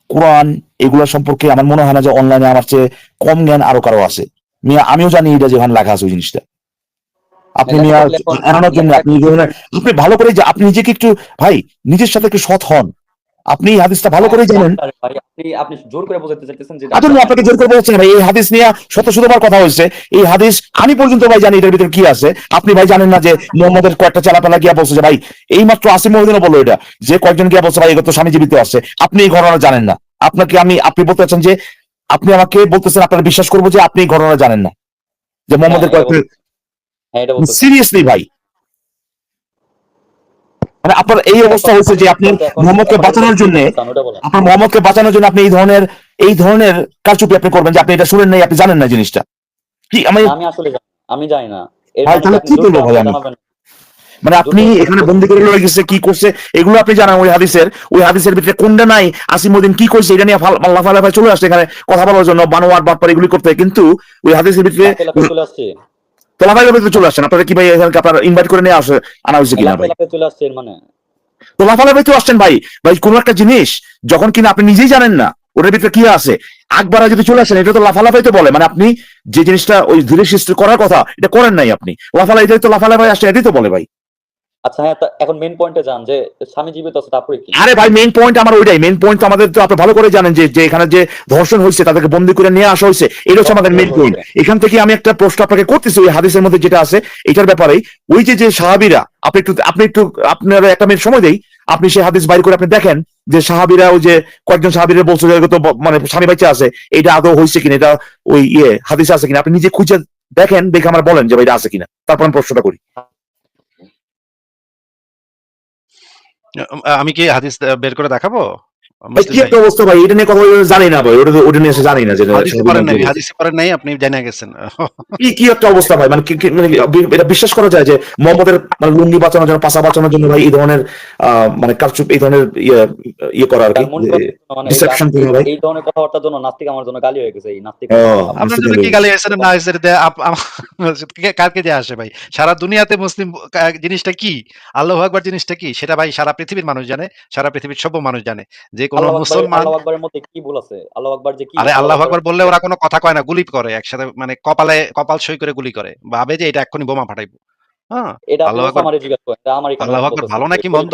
C: কোরআন এগুলা সম্পর্কে আমার মনে হয় না যে অনলাইনে আমার চেয়ে কম জ্ঞান আরো কারো আছে। মিয়া আমিও জানি এটা যেখানে লেখা আছে ওই জিনিসটা। আপনি
B: লেখা
C: মিয়া
B: থাকলে এখন
C: এড়ানোর জন্য আপনি আপনি ভালো করে যে আপনি নিজেকে একটু ভাই নিজের সাথে একটু সৎ হন। আপনি এই হাদিসটা ভালো করে জানেন।
B: ভাই, আপনি জোর করে বোঝাতে চাইতেছেন যে
C: আপনি আপনাকে জোর করে বলছেন ভাই এই হাদিস নিয়ে শত শতবার কথা হয়েছে। এই হাদিস আমি পর্যন্ত ভাই জানি এটার ভিতরে কি আছে। আপনি ভাই জানেন না যে মোহাম্মদের কয়েকটা চালাপালা গিয়া বলছে যে ভাই এই মাত্র আসিম মহিদিনও বললো এটা, যে কয়েকজন গিয়া বলছে ভাই এগুলো তো স্বামী জীবিত আছে। আপনি এই ঘটনা জানেন না। আপনাকে আপনি বলতে চাচ্ছেন যে আপনি আমাকে বলতেছেন আপনারা বিশ্বাস করবো যে আপনি এই ঘটনা জানেন না, যে মোহাম্মদের কয়েকটা?
B: হ্যাঁ, এটা বলতেছেন।
C: সিরিয়াসলি ভাই, মানে আপনার এই অবস্থা হয়েছে যে আপনি মোহাম্মদকে বাঁচানোর জন্য, আপনার মোহাম্মদকে বাঁচানোর জন্য আপনি এই ধরনের কারচুপি আপনি করবেন যে আপনি এটা শুনেন নাই, আপনি জানেন না জিনিসটা কি।
B: আমি আসলে আমি জানি না।
C: ভাই তাহলে কি করবো ভাই আমি? মানে আপনি এখানে বন্দি করে লয়ে গেছে, কি করছে এগুলো আপনি জানান। ওই হাদিসের ভিতরে কোনটা নাই, আসিমউদ্দিন কি করছে এটা নিয়ে লাফালাফি চলে আসছে এখানে কথা বলার জন্য, বানোয়ার বাটপার এগুলি করতে। কিন্তু ওই হাদিসের ভিতরে
B: চলে আসছে,
C: তো লাফালাফি ভিতরে চলে আসছেন। আপনারা কি ভাই এখানে আপনারা ইনভাইট করে নিয়ে আনা হয়েছে কিনা ভাই?
B: চলে আসছে মানে
C: তো লাফালাফি তো আসছেন ভাই। ভাই কোন একটা জিনিস যখন কিনা আপনি নিজেই জানেন না ওটার ভিতরে কি আছে, আকবার যদি চলে আসেন, এটা তো লাফালাফাই তো বলে। মানে আপনি যে জিনিসটা ওই ধীরে সৃষ্টি করার কথা এটা করেন নাই আপনি, লাফালাই তো লাফালাফাই আসছে, এটাই তো বলে ভাই।
B: আচ্ছা হ্যাঁ, এখন মেইন পয়েন্টে যান যে স্বামী জীবিত আছে, তারপরে কি?
C: আরে ভাই মেইন পয়েন্ট আমার ওইটাই। মেইন পয়েন্ট তো আমাদের, তো আপনি ভালো করে জানেন যে এখানে যে ধর্ষণ হয়েছে, তাদেরকে বন্দি করে নিয়ে আসা হয়েছে, এটা হচ্ছে আমাদের মেইন পয়েন্ট। এখান থেকে আমি একটা প্রশ্ন আপনাকে করতেছি ওই হাদিসের মধ্যে যেটা আছে এটার ব্যাপারেই। ওই যে সাহাবীরা, আপনি একটু আপনার একটা মিনিট সময় দেই, আপনি সেই হাদিস বাইর করে আপনি দেখেন যে সাহাবীরা ওই যে কয়েকজন সাহাবীরা বলছে যে তো মানে স্বামী বাচ্চা আছে, এটা আদৌ হয়েছে কিনা, এটা ওই হাদিসে আছে কিনা, আপনি নিজে খুঁজে দেখেন, দেখে আমার বলেন যে ভাই এটা আছে কিনা, তারপর আমি প্রশ্নটা করি।
A: আমি কি হাদিস বের করে দেখাবো
C: ভাই
A: মুসলিম
C: কি
A: ভাই?
C: একটা অবস্থা ভাই, এটা নিয়ে কথা জানি না ভাই, ওটা নিয়ে এসে জানি না যে
A: হাদিসে পড়েন নাই, আপনি জেনে গেছেন।
C: কি একটা অবস্থা ভাই। মানে মানে এটা বিশ্বাস করা যায় যে মোহাম্মদের মানে লুঙ্গি বাঁচানোর জন্য, পাশা বাঁচানোর জন্য ভাই এই ধরনের মানে কারচুপ, এই ধরনের ইয়ে করা আর কি, ডিসেপশন করা ভাই।
B: এই ধরনের কথাবার্তার জন্য নাস্তিক আমার জন্য গালি হয়ে গেছে। এই নাস্তিক
A: আপনার জন্য কি গালি হয়েছে না হয়েছে কারকে যে আসে ভাই? সারা দুনিয়াতে মুসলিম জিনিসটা কি, আল্লাহু আকবার জিনিসটা কি, সেটা ভাই সারা পৃথিবীর মানুষ জানে, সারা পৃথিবীর সভ্য মানুষ জানে। যে কোনো মুসলমান,
B: আল্লাহু আকবারের মধ্যে কি ভুল আছে? আল্লাহু আকবার যে কি?
A: আরে আল্লাহু আকবার বললে ওরা কোনো কথা কয় না, গুলি করে একসাথে, মানে কপাল সই করে গুলি করে, ভাবে যে এটা এক্ষুনি বোমা ফাটাইবো। হ্যাঁ,
B: এটা আপনি
A: আল্লাহু আকবার,
B: আমারে জিজ্ঞাসা করেন, এটা আমারই কেন
A: আল্লাহু আকবার
B: বলতেছেন?
A: ভালো নাকি মন্দ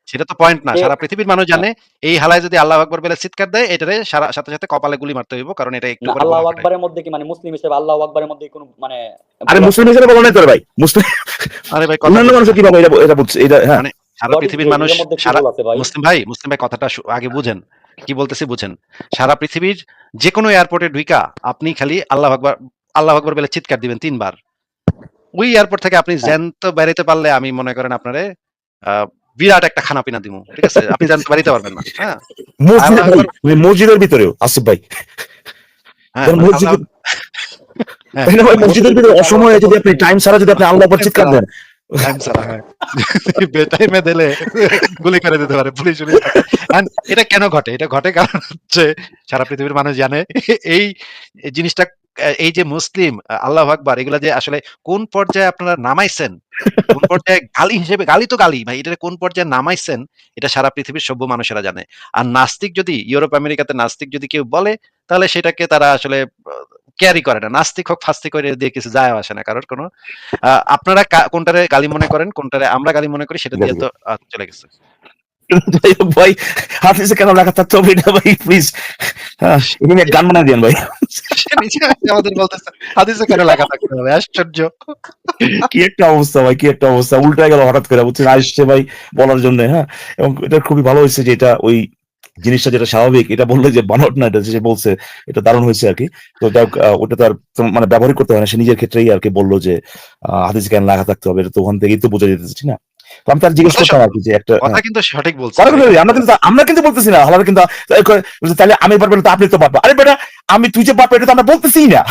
A: সেটা তো পয়েন্ট না। সারা পৃথিবীর মানুষ জানে এই হালায় যদি আল্লাহু আকবার বলে চিৎকার দেয়, এটারে সাথে সাথে কপালে গুলি মারতে হইব, কারণ এটা একটু পরে বোমা
B: আল্লাহু
A: ফাটায়।
B: আকবারের মধ্যে কি মানে মুসলিম হিসেবে আল্লাহু আকবারের মধ্যে কোনো মানে
C: আরে মুসলিম হিসেবে বলো না তোর ভাই, মুসলিম
A: আরে ভাই
C: অন্যান্য মানুষ কিভাবে এটা বুঝছে এটা? হ্যাঁ,
A: মানে সারা পৃথিবীর মানুষ, মুসলিম ভাই কথাটা আগে বুঝেন, কি বলতেছি বুঝেন। সারা পৃথিবীর যে কোনো এয়ারপোর্টে ঢুইকা আপনি খালি আল্লাহু আকবার বলে চিৎকার দিবেন 3 বার, ওই এয়ারপোর্ট থেকে আপনি
B: হ্যাঁ।
A: জ্যান্ত বেরাইতে পারলে আমি মনে করেন আপনারে বিরাট একটা খানা-পিনা দিমু। ঠিক আছে? আপনি জ্যান্ত বেরাইতে পারবেন না। হ্যাঁ?
C: মসজিদে
A: আল্লাহু
C: ভাই,
A: আকবার।
C: ওই মসজিদের ভিতরেও আসিফ ভাই,
A: হ্যাঁ,
C: ধরেন
A: মানে আল্লাহ
C: মসজিদে,
A: হ্যাঁ,
C: তাই না ভাই,
A: মানে
C: মসজিদের ভিতরে অসময়ে যদি আপনি টাইম ছাড়া যদি আপনি আল্লাহ আকবার
A: টাইম
C: চিৎকার
A: ছাড়া,
C: দেন,
A: টাইম ছাড়া, হ্যাঁ। বেটাইমে দিলে গুলি করে দিতে পারে পুলিশ-উলিশ থাকে। অ্যান্ড এটা কেন ঘটে? এটা ঘটে কারণ হচ্ছে সারা পৃথিবীর মানুষ জানে এই জিনিসটা, এই যে মুসলিম আল্লাহু আকবার এগুলা যে আসলে কোন পর্যায়ে আপনারা নামাইছেন, কোন পর্যায়ে গালি হিসেবে, গালি তো গালি ভাই, এটা কোন পর্যায়ে নামাইছেন এটা সারা পৃথিবীর সভ্য মানুষেরা জানে। আর নাস্তিক যদি ইউরোপ আমেরিকাতে নাস্তিক যদি কেউ বলে তাহলে সেটাকে তারা আসলে ক্যারি করে না। নাস্তিক হোক ফাস্তিক হোক এটা দিয়ে কিছু যায় আসে না কারোর কোনো। আপনারা কোনটারে গালি মনে করেন, কোনটারে আমরা গালি মনে করি সেটা
C: ঠিক
A: দিয়ে
C: আছে
A: তো চলে গেছে।
C: যাই হোক ভাই, হাফিজে কেন লেখা থাকতে হবে এটা ভাই প্লিজ, হ্যাঁ এখানে এক গান বানাই দিন ভাই।
A: সে নিজে আমাদের বলতেছে হাদিসে কেন লেখা থাকতে হবে? আশ্চর্য।
C: কি একটা অবস্থা ভাই, কি একটা অবস্থা, উল্টায় গেল হঠাৎ করে, বুঝছেন, আসছে ভাই বলার জন্য, হ্যাঁ। এবং এটা খুবই ভালো হয়েছে যে এটা ওই জিনিসটা যেটা স্বাভাবিক, এটা বললে যে বানট না, এটা যে বলছে এটা দারুণ হয়েছে আর কি। তো যাক, ওটা তো আর মানে ব্যবহারই করতে হয় না, সে নিজের ক্ষেত্রেই আর কি বললো যে হাদিসে কেন লেখা থাকতে হবে, এটা তো ওখান থেকেই তো বোঝা যেতেছে, ঠিক না? তো আমি তার জিজ্ঞেস
A: কথা
C: করতাম আর কি যে একটা,
A: কথা
C: হ্যাঁ,
A: কিন্তু সঠিক বলছে
C: কথা
A: ভাই।
C: বলি,
A: এখানে
C: আমরা কিন্তু বলতেছি না, হালাল কিন্তু তাহলে আমি পারবো না তো আপনি তো পারবো, আরে বেটা আমি তুই যে পারবো এটা তো আমরা বলতেছি না।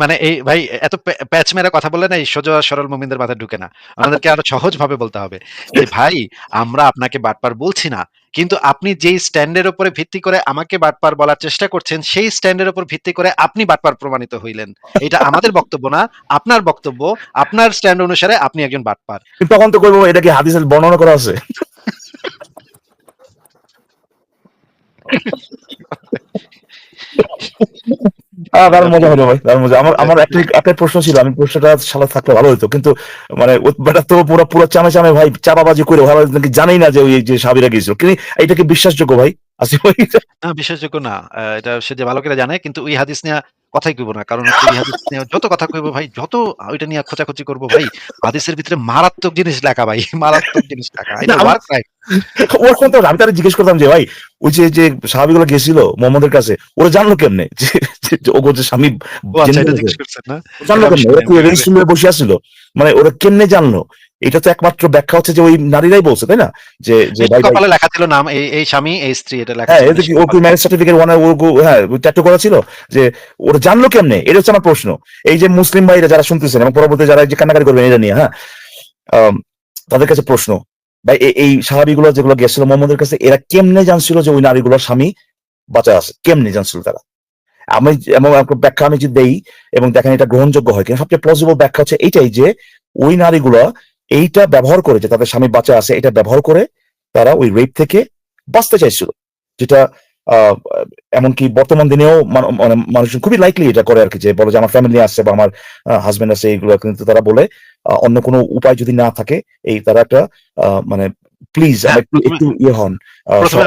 A: মানে এই ভাই এত প্যাচ মেরে কথা বললে না এই সোজা সরল মুমিনদের মাথায় ঢুকে না। আমাদেরকে আরো সহজ ভাবে বলতে হবে যে ভাই আমরা আপনাকে বাটপার বলছি না। কিন্তু আপনি যেই স্ট্যান্ডের উপরে ভিত্তি করে আমাকে বাটপার বলার চেষ্টা করছেন সেই স্ট্যান্ডের উপর ভিত্তি করে আপনি বাটপার প্রমাণিত হইলেন। এটা আমাদের বক্তব্য না, আপনার বক্তব্য। আপনার স্ট্যান্ড অনুসারে আপনি একজন বাটপার।
C: কিন্তু তখন তো করবো এটা কি হাদিসের বর্ণনা করা আছে? দারুণ মজা হলো ভাই, দারুণ মজা। আমার আমার একটাই প্রশ্ন ছিল, আমি প্রশ্নটা সাথে থাকলে ভালো হতো, কিন্তু মানে বেটা তো পুরো পুরো চামে চামে ভাই চাপাবাজি করে ভালো নাকি জানেই না যে ওই যে সাবিরা গিয়েছিল, কিন্তু এটা কি বিশ্বাসযোগ্য ভাই আসিফ ভাই?
A: না, বিশ্বাসযোগ্য না। এটা সে যে ভালো করে জানে কিন্তু ওই হাদিস নিয়ে কথাই কইব না। কারণ হচ্ছে ওই হাদিস নিয়ে যত কথা কইব ভাই, যত ওইটা নিয়ে খোঁচাখুচি করব ভাই, হাদিসের ভিতরে মারাত্মক জিনিস লেখা ভাই, মারাত্মক জিনিস লেখা।
C: না,
A: এটা ওয়ার ক্রাইম।
C: ওর কোন, আমি তারা জিজ্ঞেস করতাম যে ভাই ওই যে যে সাহাবিগুলো গেছিল মোহাম্মদের কাছে, ওরা জানলো কেমনে যে ওগো যে স্বামী
A: ও আচ্ছা,
C: জেনে
A: এটা
C: গেছে?
A: জিজ্ঞেস করছেন না?
C: জানলো
A: এটা আমি
C: কেমনে?
A: শুনি
C: ওরা
A: নাই।
C: কি রেজিস্ট্রি হয়ে বসে আসছিল? মানে ওরা কেমনে জানলো? এটা তো একমাত্র ব্যাখ্যা হচ্ছে যে ওই নারীরাই বলছে, তাই না? যে যে
A: নিশ্চয়ই
C: ভাই ভাই,
A: কপালে লেখা ছিল নাম, এই স্বামী, এই স্ত্রী, এটা লেখা
C: হ্যাঁ
A: ছিল
C: এটা কি
A: নিশ্চয়ই
C: ও কি
A: কপালে।
C: ম্যারেজ সার্টিফিকেট ওয়ানে হ্যাঁ ট্যাটু করা ছিল? যে ওরা জানলো কেমনে? এটা হচ্ছে আমার প্রশ্ন। এই যে মুসলিম ভাইরা যারা শুনতেছেন এবং পরবর্তী যারা এই যে কান্নাকাটি করবেন এটা নিয়ে, হ্যাঁ, আম, তাদের কাছে প্রশ্ন, ভাই এই সাহাবিগুলো যেগুলো গেছিল মোহাম্মদের কাছে, এরা কেমনে জানছিল যে ওই নারীগুলোর স্বামী বাঁচা আছে? কেমনে জানছিল তারা? আমি এবং ব্যাখ্যা আমি যদি দেই এবং দেখেন এটা গ্রহণযোগ্য হয় কিনা, সবচেয়ে প্লজিবল ব্যাখ্যা হচ্ছে এইটাই যে ওই নারীগুলো এইটা ব্যবহার করে, যে তাদের স্বামী বাঁচা আছে এটা ব্যবহার করে তারা ওই রেপ থেকে বাঁচতে চাইছিল, যেটা আহ, এমনকি বর্তমান দিনেও মানে মানুষজন খুবই লাইকলি এটা করে আর কি, যে বলে যে আমার ফ্যামিলি আসছে বা আমার হাজবেন্ড আছে, এইগুলো কিন্তু তারা বলে অন্য কোনো উপায় যদি না থাকে, এই তারা একটা মানে প্লিজ
A: হ্যাঁ,
C: একটু একটু ইয়ে হন,
A: প্রথমে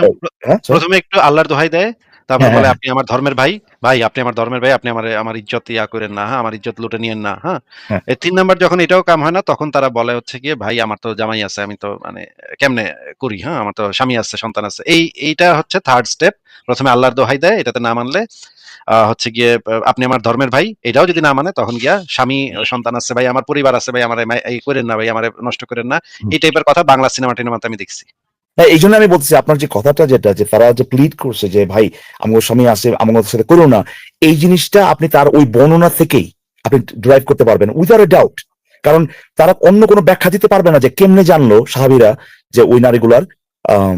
C: হ্যাঁ sorry?
A: প্রথমে একটু আল্লাহর দোহাই দেয়, তারপর
C: হ্যাঁ
A: বলে
C: হ্যাঁ
A: আপনি আমার ধর্মের ভাই, ভাই আপনি আমার ধর্মের ভাই, আপনি আমার ইজ্জত ইয়া করেন না, হ্যাঁ, আমার ইজ্জত লুটে নিয়েন না, হ্যাঁ।
C: হ্যাঁ।
A: এই ৩ নাম্বার যখন এটাও কাম হয় না তখন তারা বলে হচ্ছে গিয়ে ভাই আমার তো জামাই আছে, আমি তো মানে কেমনে করি, হ্যাঁ, আমার তো স্বামী আছে, সন্তান আছে। এইটা হচ্ছে থার্ড স্টেপ। প্রথমে আল্লাহর দোহাই দেয়, এটাতে না মানলে হচ্ছে গিয়ে আপনি আমার ধর্মের ভাই, এটাও যদি না মানে তখন গিয়া স্বামী সন্তান আছে ভাই, আমার পরিবার আছে ভাই, আমার এই করেন না ভাই, আমার নষ্ট করেন না।
C: হুম।
A: এই টাইপের কথা বাংলা সিনেমা টিনেমাতে আমি দেখছি।
C: হ্যাঁ, এই জন্য আমি বলতেছি আপনার যে কথাটা যেটা, যে তারা যে প্লিড করছে যে ভাই আমার স্বামী আছে আমার সাথে করো না, এই জিনিসটা আপনি তার ওই বর্ণনা থেকেই আপনি ড্রাইভ করতে পারবেন উইদাউট এ ডাউট। কারণ তারা অন্য কোনো ব্যাখ্যা দিতে পারবে না যে কেমনে জানলো সাহাবীরা যে ওই নারীগুলার আহ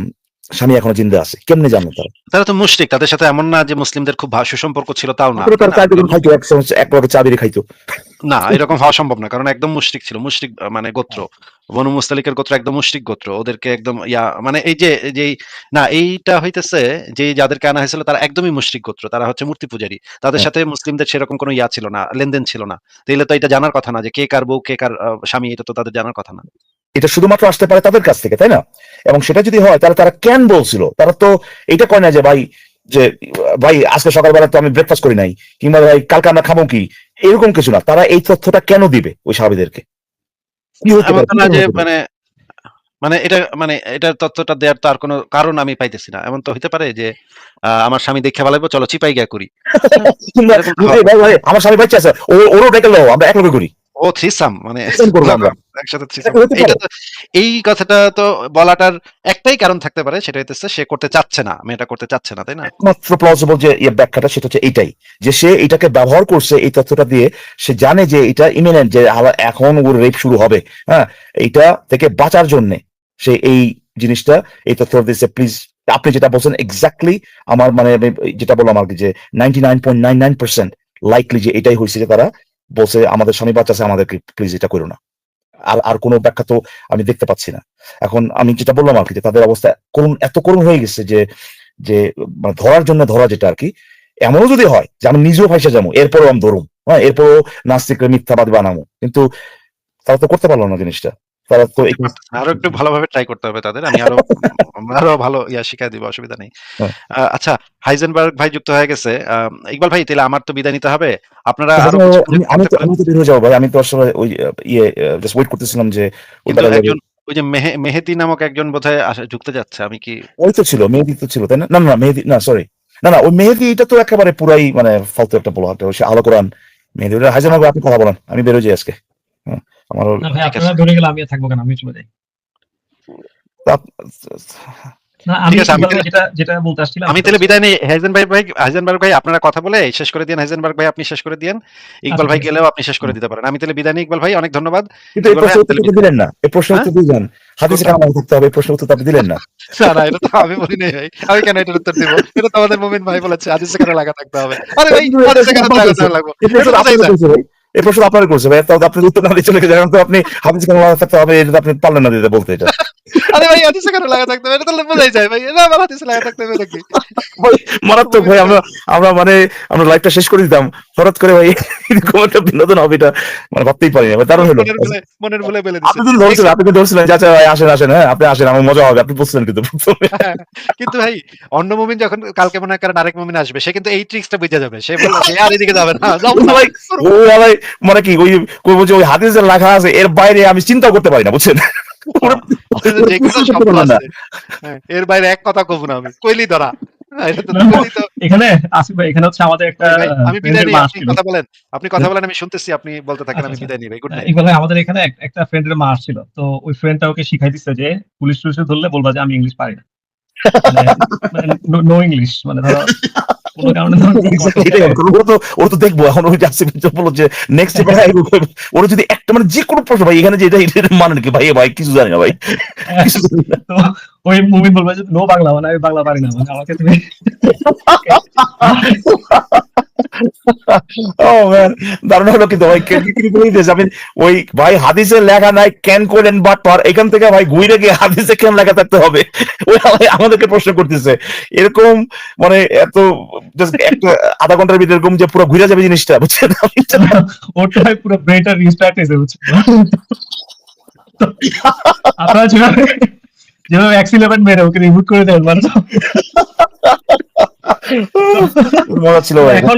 C: স্বামী এখনো জিন্দা আছে, কেমনে জানলো তারা?
A: তারা তো মুশরিক, তাদের সাথে এমন না যে মুসলিমদের খুব সুসম্পর্ক ছিল, তাও না,
C: তারপরে
A: তাই
C: তারা
A: না?
C: চার দোকান খাইতো, এক লগে চা বিড়ি খাইতো।
A: না, এরকম হওয়া সম্ভব না। কারণ একদম মুশরিক ছিল। মুশরিক মানে গোত্র। বনু মুস্তালিকের গোত্র একদম মুশরিক গোত্র। ওদেরকে একদম মানে এই যে যেই না এইটা হইতেছে যে যাদেরকে আনা হয়েছিল তারা একদমই মুশরিক গোত্র। তারা হচ্ছে মূর্তি পূজারী। তাদের
C: হ্যাঁ,
A: সাথে মুসলিমদের সেরকম কোনো ছিল না, লেনদেন ছিল না। তাইলে তো এটা জানার কথা না যে কে কার বউ, কে কার স্বামী, এটা তো তাদের জানার কথা না।
C: এটা শুধুমাত্র আসতে পারে তাদের কাছ থেকে, তাই না? এবং সেটা যদি হয় তাহলে তারা কেন বলছিল? তারা তো এটা কয় না যে ভাই যে ভাই আজকে সকালবেলা তো আমি ব্রেকফাস্ট করি নাই, কিংবা ভাই কালকে আমরা খাবো কি, এরকম কিছু না। তারা এই তথ্যটা কেন দিবে ওই সাহাবীদেরকে? কি হতে
A: এমন
C: পারে,
A: তো
C: কি
A: না
C: কারণ
A: যে
C: হতে পারে?
A: মানে মানে এটার তথ্যটা দেওয়ার তো আর কোনো কারণ আমি পাইতেছি না। এমন তো হইতে পারে যে আমার স্বামী দেখে ভালো লাগবে, চলো চিপাই গিয়া করি। হ্যাঁ?
C: কিংবা
A: এরকম তো
C: ভাই ভাই ভাই আমার স্বামী বাচ্চা আছে, ওরও ডেকে লো, আমরা একলগে করি।
A: ও থ্রিসাম মানে
C: Threesome করবো আমরা।
A: একসাথে
C: এটা
A: থ্রিসাম।
C: কি হতে
A: এইটা
C: পারে?
A: তো এই কথাটা তো বলাটার একটাই কারণ থাকতে পারে, সেটা হইতেছে সে করতে চাচ্ছে না, মেয়েটা করতে চাচ্ছে না, তাই না?
C: একমাত্র প্লজিবল যে ব্যাখ্যাটা সেটা হচ্ছে এইটাই, যে সে এটাকে ব্যবহার করছে এই তথ্যটা দিয়ে, সে জানে যে এটা ইমিনেন্ট, যে এখন ওর রেপ শুরু হবে, হ্যাঁ, এইটা থেকে বাঁচার জন্য সে এই জিনিসটা, এই তথ্যটা দিয়েছে। প্লিজ, আপনি যেটা বলছেন এক্স্যাক্টলি আমার মানে আমি যেটা বললাম আর কি, যে 99.99% লাইকলি যে এটাই হয়েছে, যে তারা বলছে আমাদের স্বামী বাচ্চা, আমাদেরকে প্লিজ এটা করো না। আর আর কোনো ব্যাখ্যা তো আমি দেখতে পাচ্ছি না। এখন আমি যেটা বললাম আর কি, যে তাদের অবস্থা এত করুণ হয়ে গেছে যে যে মানে ধরার জন্য ধরা, যেটা আর কি, এমনও যদি হয় যে আমি নিজেও ফাইসা যাবো, এরপরও আমি ধরুম, হ্যাঁ, এরপরও নাস্তিকরা মিথ্যাবাদী বানাবো, কিন্তু তারা তো করতে পারলো না জিনিসটা। তারা তো
A: করতে পারতেছে না। আরো একটু ভালোভাবে ট্রাই করতে হবে তাদের। আমি আরো আরো ভালো শিখায় দিব, অসুবিধা নেই।
C: হ্যাঁ।
A: আচ্ছা, হাইজেনবার্গ ভাই যুক্ত হয়ে গেছে। ইকবাল ভাই, তাহলে আমার তো বিদায় নিতে হবে। আপনারা আরো কিছুক্ষণ যদি
C: আমি
A: করতে
C: তো
A: পারেন।
C: আমি তো বের হয়ে যাবো ভাই, আমি তো আসলে ওই জাস্ট ওয়েট করতেছিলাম যে ওই
A: কিন্তু
C: বেলা
A: একজন ওই যে মেহেদী নামক একজন বোধহয় যুক্ত যাচ্ছে। আমি কি
C: ওই তো ছিল, মেহেদি তো ছিল, তাই না? না না মেহেদি না, সরি, না না, ওই মেহেদি এটা তো একেবারে পুরাই মানে ফালতু একটা বলা হতো, সে আলো কোরআন মেহেদি, ওটা হাজার আপনি কথা বলেন, আমি বেরোয় যাই আজকে। হ্যাঁ, আমারও
D: না ভাই,
A: ঠিক আছে,
D: আপনারা ধরে গেলে আমি আর থাকবো কেন, আমি চলে যাই।
C: আপ-
D: না,
A: ঠিক
D: আমি
A: আছে। আমি
D: ইকবাল ভাই যেটা যেটা বলতে আসছিলাম
A: আমি
D: সেটা
A: তাহলে
D: হচ্ছে,
A: বিদায় নেই। হাইজেনবার্গ ভাই আপনারা কথা বলে শেষ করে দিন। হাইজেনবার্গ ভাই আপনি শেষ করে দিন। ইকবাল
D: আচ্ছা
A: ভাই
D: ঠিক আছে।
A: গেলেও আপনি শেষ করে দিতে পারেন। আমি তাহলে বিদায় নেই। ইকবাল ভাই অনেক ধন্যবাদ।
C: কিন্তু এই
A: ইকবাল ভাই
C: প্রশ্নের
A: আমি
C: উত্তর
A: তাহলে
C: তো
A: বিদায়।
C: দিলেন না, এই প্রশ্নের
A: হ্যাঁ,
C: উত্তর দিলেন, হাদিসে
A: কোনটা?
C: কেন থাকতে হবে, এই প্রশ্নের উত্তর তো আপনি দিলেন না।
A: না, না, এটা তো আমি বলি নাই ভাই। আমি কেন এটার উত্তর দিব? এটা তো আমাদের মুমিন ভাই বলেছে হাদিসে কেন লাগা থাকতে হবে। আরে ভাই,
C: কিন্তু এই
A: হাদিসে
C: প্রশ্ন
A: কেন
C: আপনার
A: লাগা
C: করছে,
A: লাগবো?
C: এই প্রশ্ন
A: এটা তো
C: আপনার
A: যাই যায়।
C: করছে ভাই, এই প্রশ্ন আপনার করছে ভাই, তাহলে আপনি উত্তর না দিয়ে চলে গেছেন, এখন তো আপনি হাদিসে কেন থাকতে হবে এটা তো আপনি পারলেন না দিতে বলতে, এটা
A: আরে ভাই, হাদিসে কেন লাগা থাকতে হবে? এটা তাহলে বোঝাই যায় ভাই। এটা আবার হাদিসে লাগা থাকতে হবে নাকি?
C: ভাই মারাত্মক ভাই। আমরা আমরা মানে আমরা লাইফটা শেষ করে দিতাম, হঠাৎ করে ভাই এরকম একটা বিনোদন হবে, এটা মানে ভাবতেই পারি না ভাই, দারুণ হলো।
A: মনের ভুলে বলে দিছে।
C: আপনি তো ধরছিলেন, আপনি তো ধরছিলেন যে আচ্ছা ভাই আসেন আসেন, হ্যাঁ আপনি আসেন, আমার মজা হবে, আপনি বলছিলেন কিন্তু প্রথমে।
A: কিন্তু ভাই, অন্য মুমিন যখন কালকে মনে করেন আরেক মুমিন আসবে, সে কিন্তু এই ট্রিক্সটা বুঝে যাবে। সে বলবে সে আর এদিকে যাবে না, যাবো না।
C: ভাই ও ভাই মানে কি ওই কইবো যে ওই হাদিসে লেখা আছে এর বাইরে আমি চিন্তা করতে পারি না, বুঝছেন?
A: যে কিছু শব্দ আছে, হ্যাঁ, এর বাইরে এক কথা কব না আমি। কইলি ধরা। এটা তো
D: না,
A: কইলি তো।
D: এখানে আসিফ ভাই, এখানে হচ্ছে আমাদের একটা
A: ভাই, আমি বিদায়
D: ফ্রেন্ডের
A: নেই।
D: মা
A: আপনি
D: আসছিল।
A: কথা বলেন। আপনি কথা বলেন, আমি শুনতেছি। আপনি বলতে থাকেন,
D: আচ্ছা
A: আমি
D: আচ্ছা,
A: বিদায় নিই ভাই। Good night.
D: ইকবাল ভাই, আমাদের এখানে একটা ফ্রেন্ডের মা আসছিল, তো ওই ফ্রেন্ডটা ওকে শিখাই দিচ্ছে যে পুলিশ টুলিশে ধরলে বলবা যে আমি ইংলিশ পারি না, মানে নো ইংলিশ, মানে ধরো কোনো কারণে ধরো
C: এটাই ওর তো দেখবো এখন, ওই জাসিম বললো যে নেক্সট ওর যদি একটা মানে যে কোনো প্রশ্ন ভাই, এখানে যে এটা মানে কি ভাই, ভাই কিছু জানি না ভাই, কিছু জানি না।
D: তো ওই মুমিন বলবে যে নো বাংলা, মানে আমি বাংলা পারি না, মানে আমাকে তুমি
C: ও ম্যান, দারুণ হলো কিন্তু ভাই, কি বলে দিয়েছে আমি, ওই ভাই হাদিসে লেখা নাই ক্যান করেন বাট পার, এখান থেকে ভাই ঘুরে গিয়ে হাদিসে কেন লেখা থাকতে হবে, ওই আমাদেরকে প্রশ্ন করতেছে এরকম, মানে এত জাস্ট একটা আধা ঘন্টার ভিতরে এরকম যে পুরো ঘুরে যাবে জিনিসটা, বুঝছেন?
D: ওটা পুরো ব্রেনটা রিস্টার্ট হয়েছে, বুঝছেন? আপনারা যেভাবে যেভাবে X11 মেরে ওকে রিমুভ করে দেন, মানে
C: মজা ছিল ভাই।
D: এখন